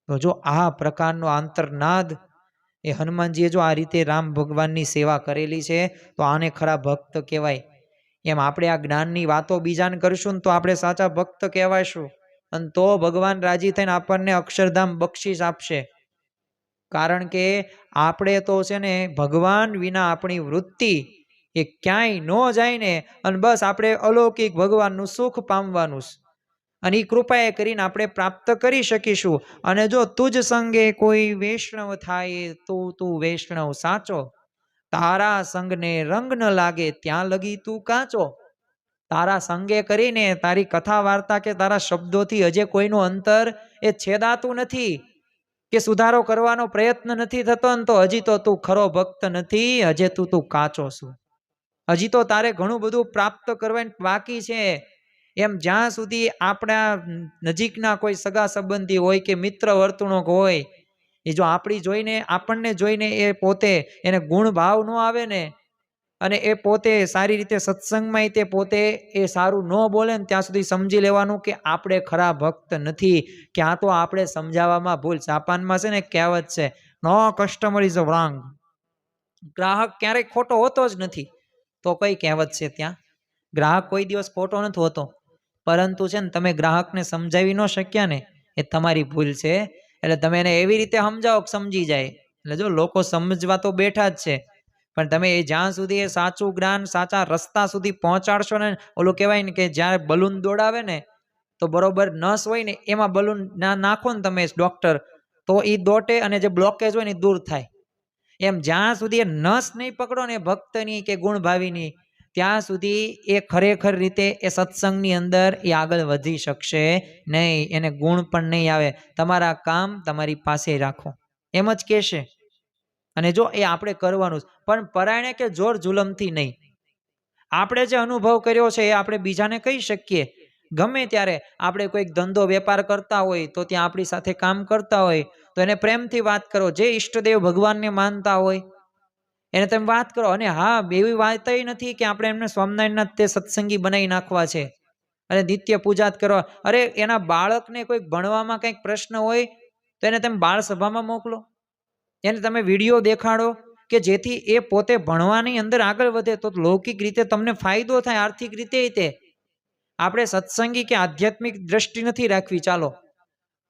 Speaker 1: તો જો આ પ્રકારનો આંતરનાદ એ હનુમાનજીએ જો આ રીતે રામ ભગવાનની સેવા કરેલી છે તો આને ખરા ભક્ત કહેવાય. એમ આપણે આ જ્ઞાનની વાતો બીજાને કરશું ને તો આપણે સાચા ભક્ત કહેવાયશું. અને તો ભગવાન રાજી થઈને આપણને અક્ષરધામ બક્ષિસ આપશે. કારણ કે આપણે તો છે ને ભગવાન વિના આપણી વૃત્તિ એ ક્યાંય ન જાય ને, અને બસ આપણે અલૌકિક ભગવાનનું સુખ પામવાનું છે. અને એ કૃપાએ કરીને આપણે પ્રાપ્ત કરી શકીશું. અને જો તુજ સંગે કોઈ વૈષ્ણવ થાય તું વૈષ્ણવ સાચો, તારા સંગને રંગ ન લાગે ત્યાં લગી તું કાચો. તારા સંગે કરીને તારી કથા વાર્તા કે તારા શબ્દોથી હજે કોઈનું અંતર એ છેદાતું નથી, કે સુધારો કરવાનો પ્રયત્ન નથી થતો ને તો હજી તો તું ખરો ભક્ત નથી. હજે તું કાચો છું. હજી તો તારે ઘણું બધું પ્રાપ્ત કરવાનું બાકી છે. એમ જ્યાં સુધી આપણા નજીકના કોઈ સગા સંબંધી હોય કે મિત્ર વર્તુણક હોય, એ જો આપણને જોઈને એ પોતે એને ગુણ ભાવ ન આવે ને, અને એ પોતે સારી રીતે સત્સંગમાં તે પોતે એ સારું ન બોલે ને, ત્યાં સુધી સમજી લેવાનું કે આપણે ખરા ભક્ત નથી. કે આ તો આપણે સમજાવવામાં ભૂલ. જાપાનમાં છે ને કહેવત છે, નો કસ્ટમર ઇઝ અ wrong. ગ્રાહક ક્યારેય ખોટો હોતો જ નથી. તો કઈ કહેવત છે ત્યાં? ગ્રાહક કોઈ દિવસ ખોટો નથી હોતો. પરંતુ છે ને તમે ગ્રાહકને સમજાવી ન શક્યા ને, એ તમારી ભૂલ છે. એટલે તમે એને એવી રીતે સમજાવો કે સમજી જાય. એટલે જો લોકો સમજવા તો બેઠા જ છે, પણ તમે એ જ્યાં સુધી એ સાચું જ્ઞાન સાચા રસ્તા સુધી પહોંચાડશો ને, ઓલું કહેવાય ને કે જ્યારે બલૂન દોડાવે ને તો બરોબર નસ હોય ને એમાં બલૂન નાખો ને તમે ડોક્ટર, તો એ દોટે અને જે બ્લોકેજ હોય ને દૂર થાય. એમ જ્યાં સુધી એ નસ નહીં પકડો ને ભક્તની કે ગુણભાવીની, ત્યાં સુધી એ ખરેખર રીતે એ સત્સંગની અંદર એ આગળ વધી શકશે નહીં. એને ગુણ પણ નહીં આવે. તમારા કામ તમારી પાસે રાખો એમ જ કહેશે. અને જો એ આપણે કરવાનું, પણ પરાયણે કે જોર જુલમથી નહીં. આપણે જે અનુભવ કર્યો છે એ આપણે બીજાને કહી શકીએ. ગમે ત્યારે આપણે કોઈક ધંધો વેપાર કરતા હોય તો ત્યાં આપણી સાથે કામ કરતા હોય તો એને પ્રેમથી વાત કરો. જે ઈષ્ટદેવ ભગવાનને માનતા હોય એને તમે વાત કરો. અને હા, એવી વાત નથી કે આપણે એમને સ્વામિનારાયણના તે સત્સંગી બનાવી નાખવા છે અને નિત્ય પૂજા જ કરવા. અરે એના બાળકને કોઈક ભણવામાં કંઈક પ્રશ્ન હોય તો એને તમે બાળ સભામાં મોકલો, એને તમે વિડીયો દેખાડો કે જેથી એ પોતે ભણવાની અંદર આગળ વધે. તો લૌકિક રીતે તમને ફાયદો થાય, આર્થિક રીતે તે. આપણે સત્સંગી કે આધ્યાત્મિક દ્રષ્ટિ નથી રાખવી, ચાલો,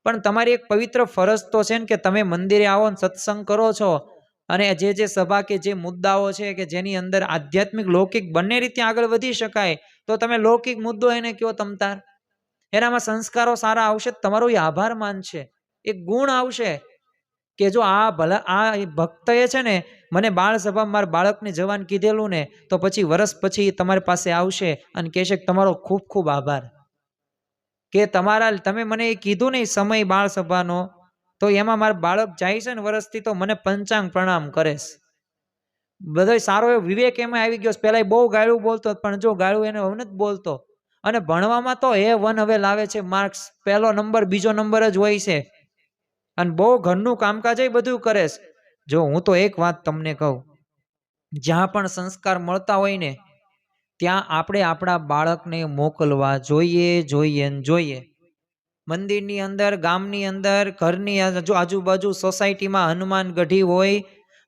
Speaker 1: પણ તમારી એક પવિત્ર ફરજ તો છે ને કે તમે મંદિરે આવો ને સત્સંગ કરો છો અને જે સભા કે જે મુદ્દાઓ છે કે જેની અંદર આધ્યાત્મિક લૌકિક બંને રીતે આગળ વધી શકાય તો તમે લૌકિક મુદ્દો એને કયો તમતાર. એનામાં સંસ્કારો સારા આવશે, તમારો એ આભાર માનશે, એક ગુણ આવશે કે જો આ ભલા આ ભક્તએ છે ને મને બાળ સભામાં મારા બાળકને જવાન કીધેલું ને તો પછી વર્ષ પછી તમારી પાસે આવશે અને કહેશે કે તમારો ખૂબ ખૂબ આભાર કે તમે મને એ કીધું ને સમય બાળ સભાનો, તો એમાં મારું બાળક જાય છે ને વર્ષથી તો મને પંચાંગ પ્રણામ કરે છે. બધો સારો એવો વિવેક એમાં આવી ગયો. પહેલા બહુ ગાળું બોલતો પણ જો ગાળું એને હવે નથી બોલતો. અને ભણવામાં તો A1 હવે લાવે છે માર્ક્સ, પહેલો નંબર બીજો નંબર જ હોય છે અને બહુ ઘરનું કામકાજ બધું કરે છે. જો હું તો એક વાત તમને કહું, જ્યાં પણ સંસ્કાર મળતા હોય ને ત્યાં આપણે આપણા બાળકને મોકલવા જોઈએ. મંદિરની અંદર, ગામની અંદર, ઘરની આજુબાજુ સોસાયટીમાં હનુમાન ગઢી હોય,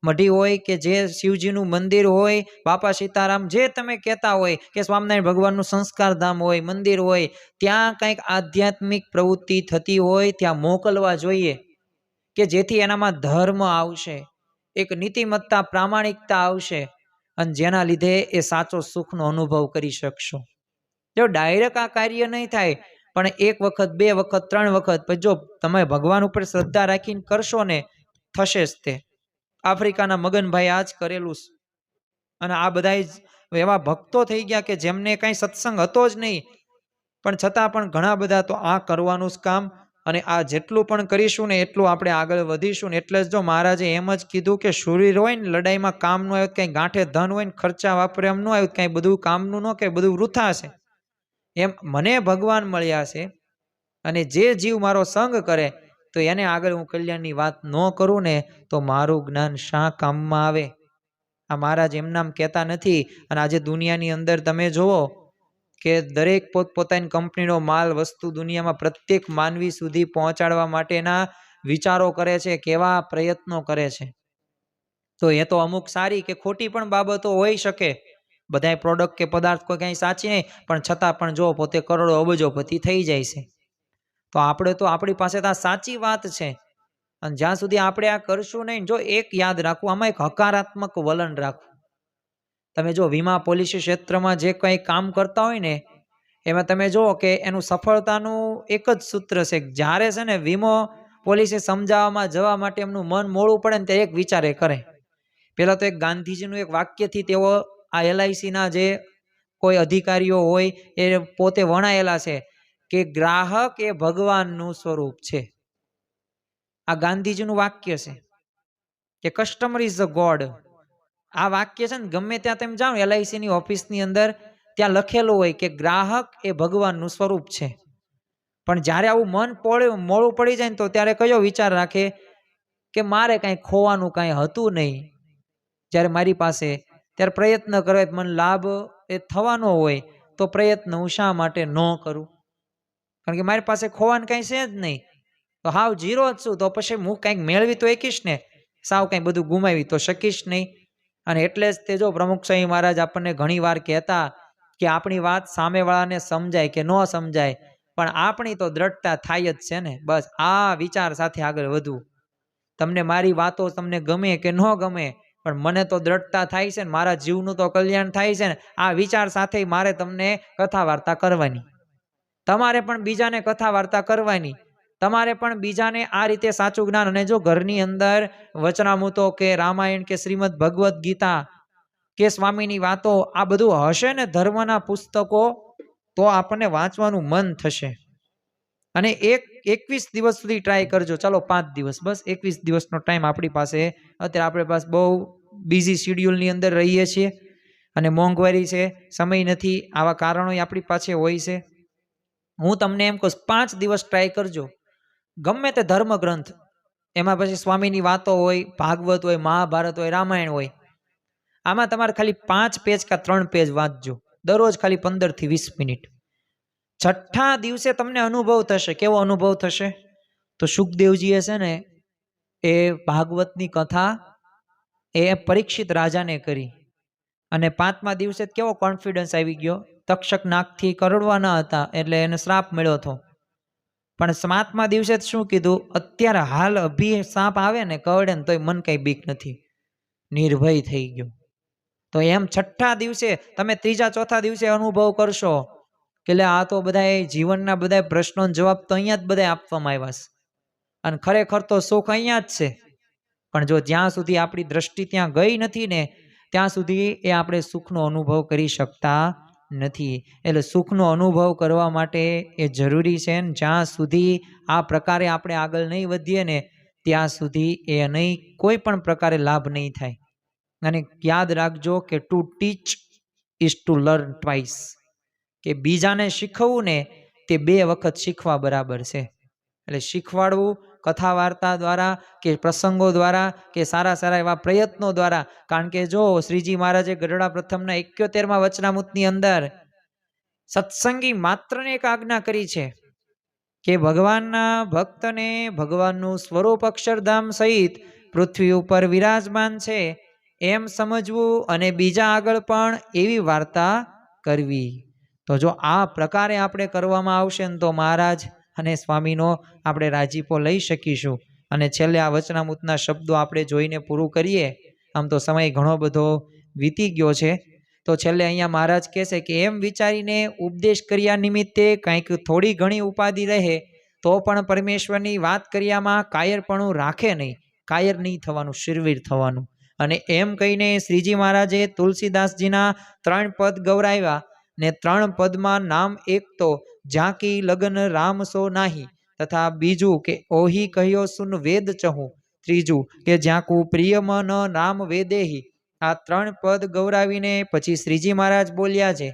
Speaker 1: મઢી હોય કે જે શિવજીનું મંદિર હોય, બાપા સીતારામ જે તમે કહેતા હોય કે સ્વામિનારાયણ ભગવાનનું સંસ્કાર ધામ હોય, મંદિર હોય, ત્યાં કંઈક આધ્યાત્મિક પ્રવૃત્તિ થતી હોય ત્યાં મોકલવા જોઈએ કે જેથી એનામાં ધર્મ આવશે, એક નીતિમત્તા, પ્રામાણિકતા આવશે અને જેના લીધે એ સાચો સુખનો અનુભવ કરી શકશો. જો ડાયરેક્ટ આ કાર્ય નહીં થાય પણ એક વખત, બે વખત, ત્રણ વખત પછી જો તમે ભગવાન ઉપર શ્રદ્ધા રાખીને કરશો ને થશે જ તે. આફ્રિકાના મગનભાઈ આ જ કરેલું અને આ બધા એવા ભક્તો થઈ ગયા કે જેમને કઈ સત્સંગ હતો જ નહીં પણ છતાં પણ ઘણા બધા તો આ કરવાનું જ કામ. અને આ જેટલું પણ કરીશું ને એટલું આપણે આગળ વધીશું ને. એટલે જ જો મહારાજે એમ જ કીધું કે શૂરીર હોય ને લડાઈમાં કામ ન આવ્યું, કઈ ગાંઠે ધન હોય ને ખર્ચા વાપરે એમ ન આવ્યું, કઈ બધું કામનું ન, કે બધું વૃથા છે. એમ મને ભગવાન મળ્યા છે અને જે જીવ મારો સંગ કરે તો એને આગળ હું કલ્યાણની વાત ન કરું ને તો મારું જ્ઞાન શા કામમાં આવે. આ મહારાજ એમ નામ કહેતા નથી. અને આજે દુનિયાની અંદર તમે જુઓ કે દરેક પોતપોતાની કંપનીનો માલ, વસ્તુ દુનિયામાં પ્રત્યેક માનવી સુધી પહોંચાડવા માટેના વિચારો કરે છે, કેવા પ્રયત્નો કરે છે. તો એ તો અમુક સારી કે ખોટી પણ બાબતો હોઈ શકે. બધાય પ્રોડક્ટ કે પદાર્થ કોઈ કંઈ સાચી નહીં પણ છતાં પણ જો પોતે કરોડો અબજોપતિ થઈ જાય છે. તો આપણે તો આપણી પાસે તો આ સાચી વાત છે અને જ્યાં સુધી આપણે આ કરશું નહીં, જો એક યાદ રાખવું, આમાં એક હકારાત્મક વલણ રાખવું. તમે જો વીમા પોલિસી ક્ષેત્રમાં જે કંઈ કામ કરતા હોય ને એમાં તમે જુઓ કે એનું સફળતાનું એક જ સૂત્ર છે. જ્યારે છે ને વીમો પોલિસી સમજાવવામાં જવા માટે એમનું મન મોડું પડે ને તે એક વિચારે કરે. પહેલાં તો એક ગાંધીજીનું એક વાક્યથી તેઓ આ LICના જે કોઈ અધિકારીઓ હોય એ પોતે વણાયેલા છે કે ગ્રાહક એ ભગવાનનું સ્વરૂપ છે. આ ગાંધીજીનું વાક્ય છે કે કસ્ટમર ઇઝ ધ ગોડ. આ વાક્ય છે ને ગમે ત્યાં તમે જાઓ LICની ઓફિસની અંદર ત્યાં લખેલું હોય કે ગ્રાહક એ ભગવાનનું સ્વરૂપ છે. પણ જ્યારે આવું મન મોડું પડી જાય ને તો ત્યારે કયો વિચાર રાખે કે મારે કાંઈ ખોવાનું કાંઈ હતું નહીં. જ્યારે મારી પાસે ત્યારે પ્રયત્ન કરે મને લાભ એ થવાનો હોય તો પ્રયત્ન હું શા માટે ન કરું? કારણ કે મારી પાસે ખોવાનું કાંઈ છે જ નહીં, તો હાવ જીરો જ છું, તો પછી હું કંઈક મેળવી તો શકીશ ને, સાવ કંઈ બધું ગુમાવી તો શકીશ નહીં. અને એટલે જ તે જો પ્રમુખ સ્વામી મહારાજ આપણને ઘણી વાર કહેતા કે આપણી વાત સામેવાળાને સમજાય કે ન સમજાય પણ આપણી તો દ્રઢતા થાય જ છે ને. બસ આ વિચાર સાથે આગળ વધવું. તમને મારી વાતો તમને ગમે કે ન ગમે પણ મને તો દ્રઢતા થાય છે ને, મારા જીવનું તો કલ્યાણ થાય છે ને, આ વિચાર સાથે મારે તમને કથા વાર્તા કરવાની. તમારે પણ બીજાને કથા વાર્તા કરવાની. તમારે પણ બીજાને આ રીતે સાચું જ્ઞાન. અને જો ઘરની અંદર વચનામૃતો કે રામાયણ કે શ્રીમદ ભગવદ્ ગીતા કે સ્વામીની વાતો આ બધું હશે ને ધર્મના પુસ્તકો, તો આપણને વાંચવાનું મન થશે. અને 21 દિવસ સુધી ટ્રાય કરજો. ચાલો 5 દિવસ, બસ 21 દિવસનો ટાઈમ આપણી પાસે. અત્યારે આપણે પાસે બહુ બિઝી શિડ્યુલની અંદર રહીએ છીએ અને મોંઘવારી છે, સમય નથી, આવા કારણો આપણી પાસે હોય છે. હું તમને એમ કહું 5 દિવસ ટ્રાય કરજો, ગમે તે ધર્મગ્રંથ, એમાં પછી સ્વામીની વાતો હોય, ભાગવત હોય, મહાભારત હોય, રામાયણ હોય, આમાં તમારે ખાલી 5 પેજ કે 3 પેજ વાંચજો દરરોજ, ખાલી 15 થી 20 મિનિટ. છઠ્ઠા દિવસે તમને અનુભવ થશે. કેવો અનુભવ થશે? તો સુખદેવજીએ છે ને એ ભાગવતની કથા એ પરીક્ષિત રાજાને કરી, અને 5મા દિવસે કેવો કોન્ફિડન્સ આવી ગયો. તક્ષક નાકથી કરડવાના હતા એટલે એને શ્રાપ મળ્યો હતો, પણ 7મા દિવસે શું કીધું? અત્યારે હાલ અભી સાપ આવે ને કરડે ને તોય મન કઈ બીક નથી, નિર્ભય થઈ ગયો. તો એમ છઠ્ઠા દિવસે તમે 3જા 4થા દિવસે અનુભવ કરશો કે આ તો બધા જીવનના બધા પ્રશ્નો જવાબ તો અહીંયા જ બધા આપવામાં આવ્યા છે, અને ખરેખર તો સુખ અહીંયા જ છે. પણ જો જ્યાં સુધી આપણી દ્રષ્ટિ ત્યાં ગઈ નથી ને ત્યાં સુધી એ આપણે સુખનો અનુભવ કરી શકતા નથી. એટલે સુખનો અનુભવ કરવા માટે એ જરૂરી છે. જ્યાં સુધી આ પ્રકારે આપણે આગળ નહીં વધીએ ને ત્યાં સુધી એ નહીં કોઈ પણ પ્રકારે લાભ નહીં થાય. અને યાદ રાખજો કે to teach is to learn twice, કે બીજાને શીખવવું ને તે 2 વખત શીખવા બરાબર છે. એટલે શીખવાડવું કથા વાર્તા દ્વારા કે પ્રસંગો દ્વારા કે સારા સારા એવા પ્રયત્નો દ્વારા. કારણ કે જો શ્રીજી મહારાજે ગઢડા પ્રથમના 71મા વચનામૃતની અંદર સત્સંગી માત્રને એક આજ્ઞા કરી છે કે ભગવાનના ભક્તને ભગવાનનું સ્વરૂપ અક્ષરધામ સહિત પૃથ્વી ઉપર વિરાજમાન છે એમ સમજવું, અને બીજા આગળ પણ એવી વાર્તા કરવી. તો જો આ પ્રકારે આપણે કરવામાં આવશે ને તો મહારાજ અને સ્વામીનો આપણે રાજીપો લઈ શકીશું. અને છેલ્લે આ વચનામૃતના શબ્દો આપણે જોઈને પૂરું કરીએ. આમ તો સમય ઘણો બધો વીતી ગયો છે, તો છેલ્લે અહીંયા મહારાજ કહેશે કે એમ વિચારીને ઉપદેશ કર્યા નિમિત્તે કંઈક થોડી ઘણી ઉપાધિ રહે તો પણ પરમેશ્વરની વાત કર્યામાં કાયરપણું રાખે નહીં. કાયર નહીં થવાનું, શિરવીર થવાનું. અને એમ કહીને શ્રીજી મહારાજે તુલસીદાસજીના 3 પદ ગૌરાવ્યા, ને 3 પદમાં નામ એક તો જાકી લગન રામ સો નાહી, તથા બીજું કે ઓહી કહ્યો સુન વેદ ચહું, ત્રીજું કે જ્યાંકુ પ્રિયમન નામ વેદેહી. આ 3 પદ ગૌરાવીને પછી શ્રીજી મહારાજ બોલ્યા છે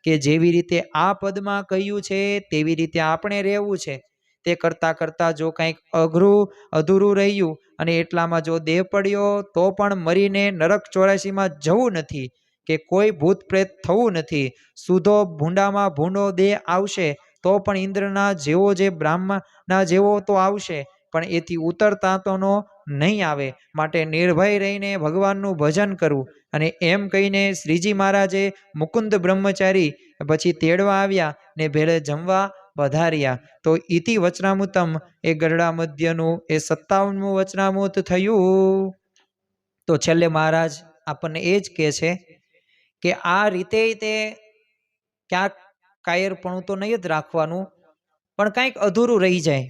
Speaker 1: કે જેવી રીતે આ પદમાં કહ્યું છે તેવી રીતે આપણે રહેવું છે. તે કરતાં કરતાં જો કંઈક અધૂરું રહ્યું અને એટલામાં જો દેહ પડ્યો તો પણ મરીને નરક 84માં જવું નથી, કે કોઈ ભૂત પ્રેત થવું નથી. સુધો ભૂંડામાં ભૂંડો દેહ આવશે તો પણ ઇન્દ્રના જેવો જે બ્રાહ્મણના જેવો તો આવશે, પણ એથી ઉતરતા તો નહીં આવે. માટે નિર્ભય રહીને ભગવાનનું ભજન કરવું. અને એમ કહીને શ્રીજી મહારાજે મુકુંદ બ્રહ્મચારી પછી તેડવા આવ્યા ને ભેળે જમવા પધાર્યા. તો ઇતિ વચનામૃતમ એ ગરડા મધ્યનું એ 57મું વચનામૃત થયું. તો છેલ્લે મહારાજ આપણને એ જ કહે છે કે આ રીતે તે ક્યાંક કાયરપણું તો નહીં જ રાખવાનું, પણ કંઈક અધૂરું રહી જાય.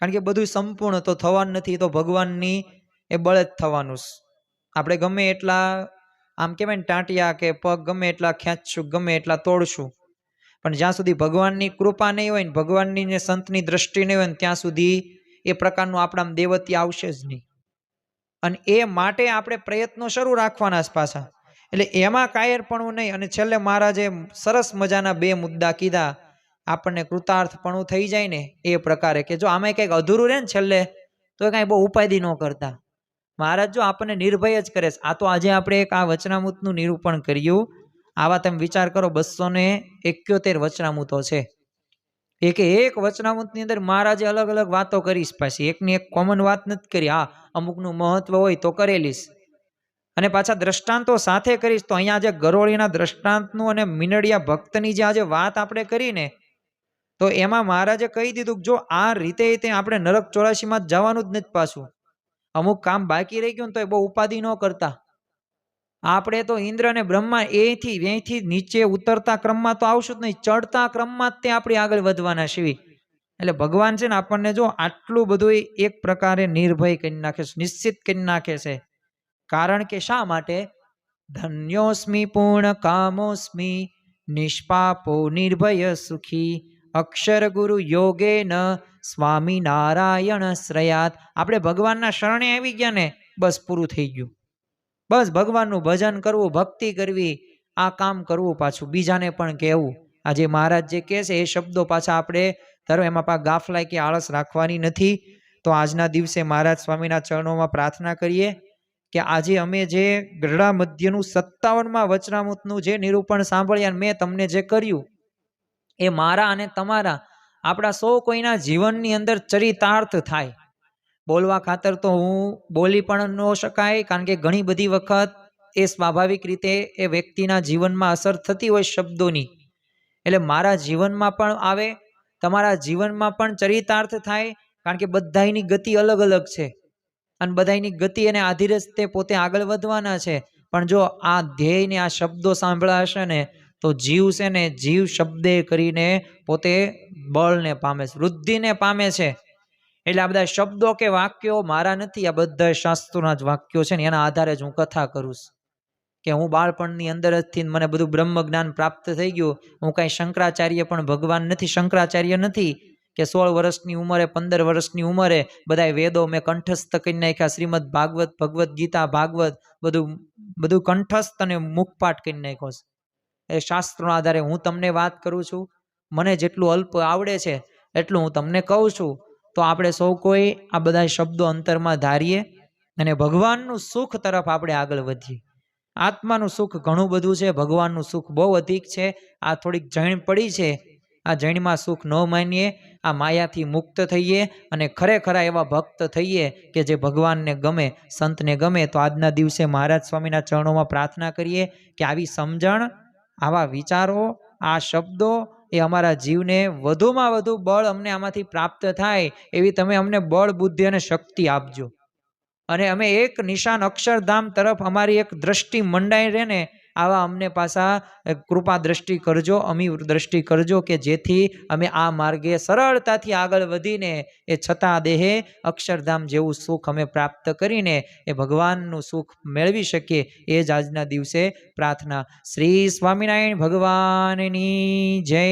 Speaker 1: કારણ કે બધું સંપૂર્ણ તો થવાનું નથી, તો ભગવાનની એ બળે જ થવાનું. આપણે ગમે એટલા આમ કહેવાય ને ટાંટિયા કે પગ ગમે એટલા ખેંચશું, ગમે એટલા તોડશું, પણ જ્યાં સુધી ભગવાનની કૃપા નહીં હોય ને ભગવાનની ને સંતની દ્રષ્ટિ નહીં હોય ને ત્યાં સુધી એ પ્રકારનું આપણા દેવતી આવશે જ નહીં. અને એ માટે આપણે પ્રયત્નો શરૂ રાખવાના જ પાછા. એટલે એમાં કાયરપણું નહીં. અને છેલ્લે મહારાજે સરસ મજાના 2 મુદ્દા કીધા, આપણને કૃતાર્થપણું થઈ જાય ને એ પ્રકારે, કે જો આમાં કંઈક અધૂરું રહે ને છેલ્લે તો કાંઈ બહુ ઉપાધિ ન કરતા. મહારાજ જો આપણને નિર્ભય જ કરે છે. આ તો આજે આપણે એક આ વચનામૃતનું નિરૂપણ કર્યું. આવા તમે વિચાર કરો 271 વચનામૃતો છે. એક વચનામૃતની અંદર મહારાજે અલગ અલગ વાતો કરીશ, પાછી એકની એક કોમન વાત નથી કરી. હા, અમુકનું મહત્વ હોય તો કરેલીશ, અને પાછા દ્રષ્ટાંતો સાથે કરીશ. તો અહીંયા જે ગરોળીના દ્રષ્ટાંતનું અને મીનડિયા ભક્તની જે આજે વાત આપણે કરીને, તો એમાં મહારાજે કહી દીધું કે જો આ રીતે આપણે નરક 84માં જવાનું જ નથી. પાછું અમુક કામ બાકી રહી ગયું તો એ બહુ ઉપાધિ ન કરતા. આપણે તો ઇન્દ્ર અને બ્રહ્મા અહીંથી નીચે ઉતરતા ક્રમમાં તો આવશું જ નહીં, ચડતા ક્રમમાં જ તે આપણે આગળ વધવાના છીએ. એટલે ભગવાન છે ને આપણને જો આટલું બધું એક પ્રકારે નિર્ભય કરી નાખે છે, નિશ્ચિત કરી નાખે છે. કારણ કે શા માટે? ધન્યોસ્મિ પૂર્ણ કામોસ્મિ નિષ્પાપો નિર્ભય સુખી અક્ષર ગુરુ યોગે ન સ્વામી નારાયણ શ્રયાત. આપણે ભગવાનના શરણે આવી ગયા ને બસ પૂરું થઈ ગયું. બસ ભગવાનનું ભજન કરવું, ભક્તિ કરવી, આ કામ કરવું, પાછું બીજાને પણ કહેવું. આજે મહારાજ જે કહે છે એ શબ્દો પાછા આપણે ધરો એમાં પા ગાફલાય કે આળસ રાખવાની નથી. તો આજના દિવસે મહારાજ સ્વામીના ચરણોમાં પ્રાર્થના કરીએ કે આજે અમે જે ગરડા મધ્યનું 57માં વચનામૃતનું જે નિરૂપણ સાંભળ્યા મેં તમને જે કર્યું એ મારા અને તમારા આપણા સૌ કોઈના જીવનની અંદર ચરિતાર્થ થાય. બોલવા ખાતર તો હું બોલી પણ ન શકાય, કારણ કે ઘણી બધી વખત એ સ્વાભાવિક રીતે એ વ્યક્તિના જીવનમાં અસર થતી હોય શબ્દોની, એટલે મારા જીવનમાં પણ આવે, તમારા જીવનમાં પણ ચરિતાર્થ થાય, કારણ કે બધાની ગતિ અલગ અલગ છે અને બધાની ગતિ અને આધીર જ તે પોતે આગળ વધવાના છે. પણ જો આ ધ્યેયને આ શબ્દો સાંભળ્યા હશે ને તો જીવ છે ને જીવ શબ્દે કરીને પોતે બળને પામે છે, વૃદ્ધિને પામે છે. એટલે આ બધા શબ્દો કે વાક્યો મારા નથી, આ બધા શાસ્ત્રોના જ વાક્યો છે ને એના આધારે જ હું કથા કરું છું. કે હું બાળપણની અંદર જ મને બધું બ્રહ્મ જ્ઞાન પ્રાપ્ત થઈ ગયું. હું કાંઈ શંકરાચાર્ય પણ ભગવાન નથી, શંકરાચાર્ય નથી કે 16 વર્ષની ઉંમરે 15 વર્ષની ઉંમરે બધા વેદો મેં કંઠસ્થ કરી નાખ્યા, શ્રીમદ ભાગવત, ભગવદ્ ગીતા, ભાગવત બધું કંઠસ્થ અને મુખપાઠ કરી નાખ્યો છે. એ શાસ્ત્રોના આધારે હું તમને વાત કરું છું. મને જેટલું અલ્પ આવડે છે એટલું હું તમને કહું છું. તો આપણે સૌ કોઈ આ બધા શબ્દો અંતરમાં ધારીએ અને ભગવાનનું સુખ તરફ આપણે આગળ વધીએ. આત્માનું સુખ ઘણું બધું છે, ભગવાનનું સુખ બહુ અધિક છે. આ થોડીક જૈણ પડી છે, આ જૈણમાં સુખ ન માનીએ, આ માયાથી મુક્ત થઈએ અને ખરેખરા એવા ભક્ત થઈએ કે જે ભગવાનને ગમે, સંતને ગમે. તો આજના દિવસે મહારાજ સ્વામીના ચરણોમાં પ્રાર્થના કરીએ કે આવી સમજણ, આવા વિચારો, આ શબ્દો એ અમારા જીવને વધુમાં વધુ બળ અમને આમાંથી પ્રાપ્ત થાય એવી તમે અમને બળ, બુદ્ધિ અને શક્તિ આપજો. અને અમે એક નિશાન અક્ષરધામ તરફ અમારી એક દ્રષ્ટિ મંડાઈ રહે ને આવા અમને પાછા કૃપા દ્રષ્ટિ કરજો, અમી દ્રષ્ટિ કરજો, કે જેથી અમે આ માર્ગે સરળતાથી આગળ વધીને એ છતાં દેહે અક્ષરધામ જેવું સુખ અમે પ્રાપ્ત કરીને એ ભગવાનનું સુખ મેળવી શકીએ. એ જ આજના દિવસે પ્રાર્થના. શ્રી સ્વામિનારાયણ ભગવાનની જય.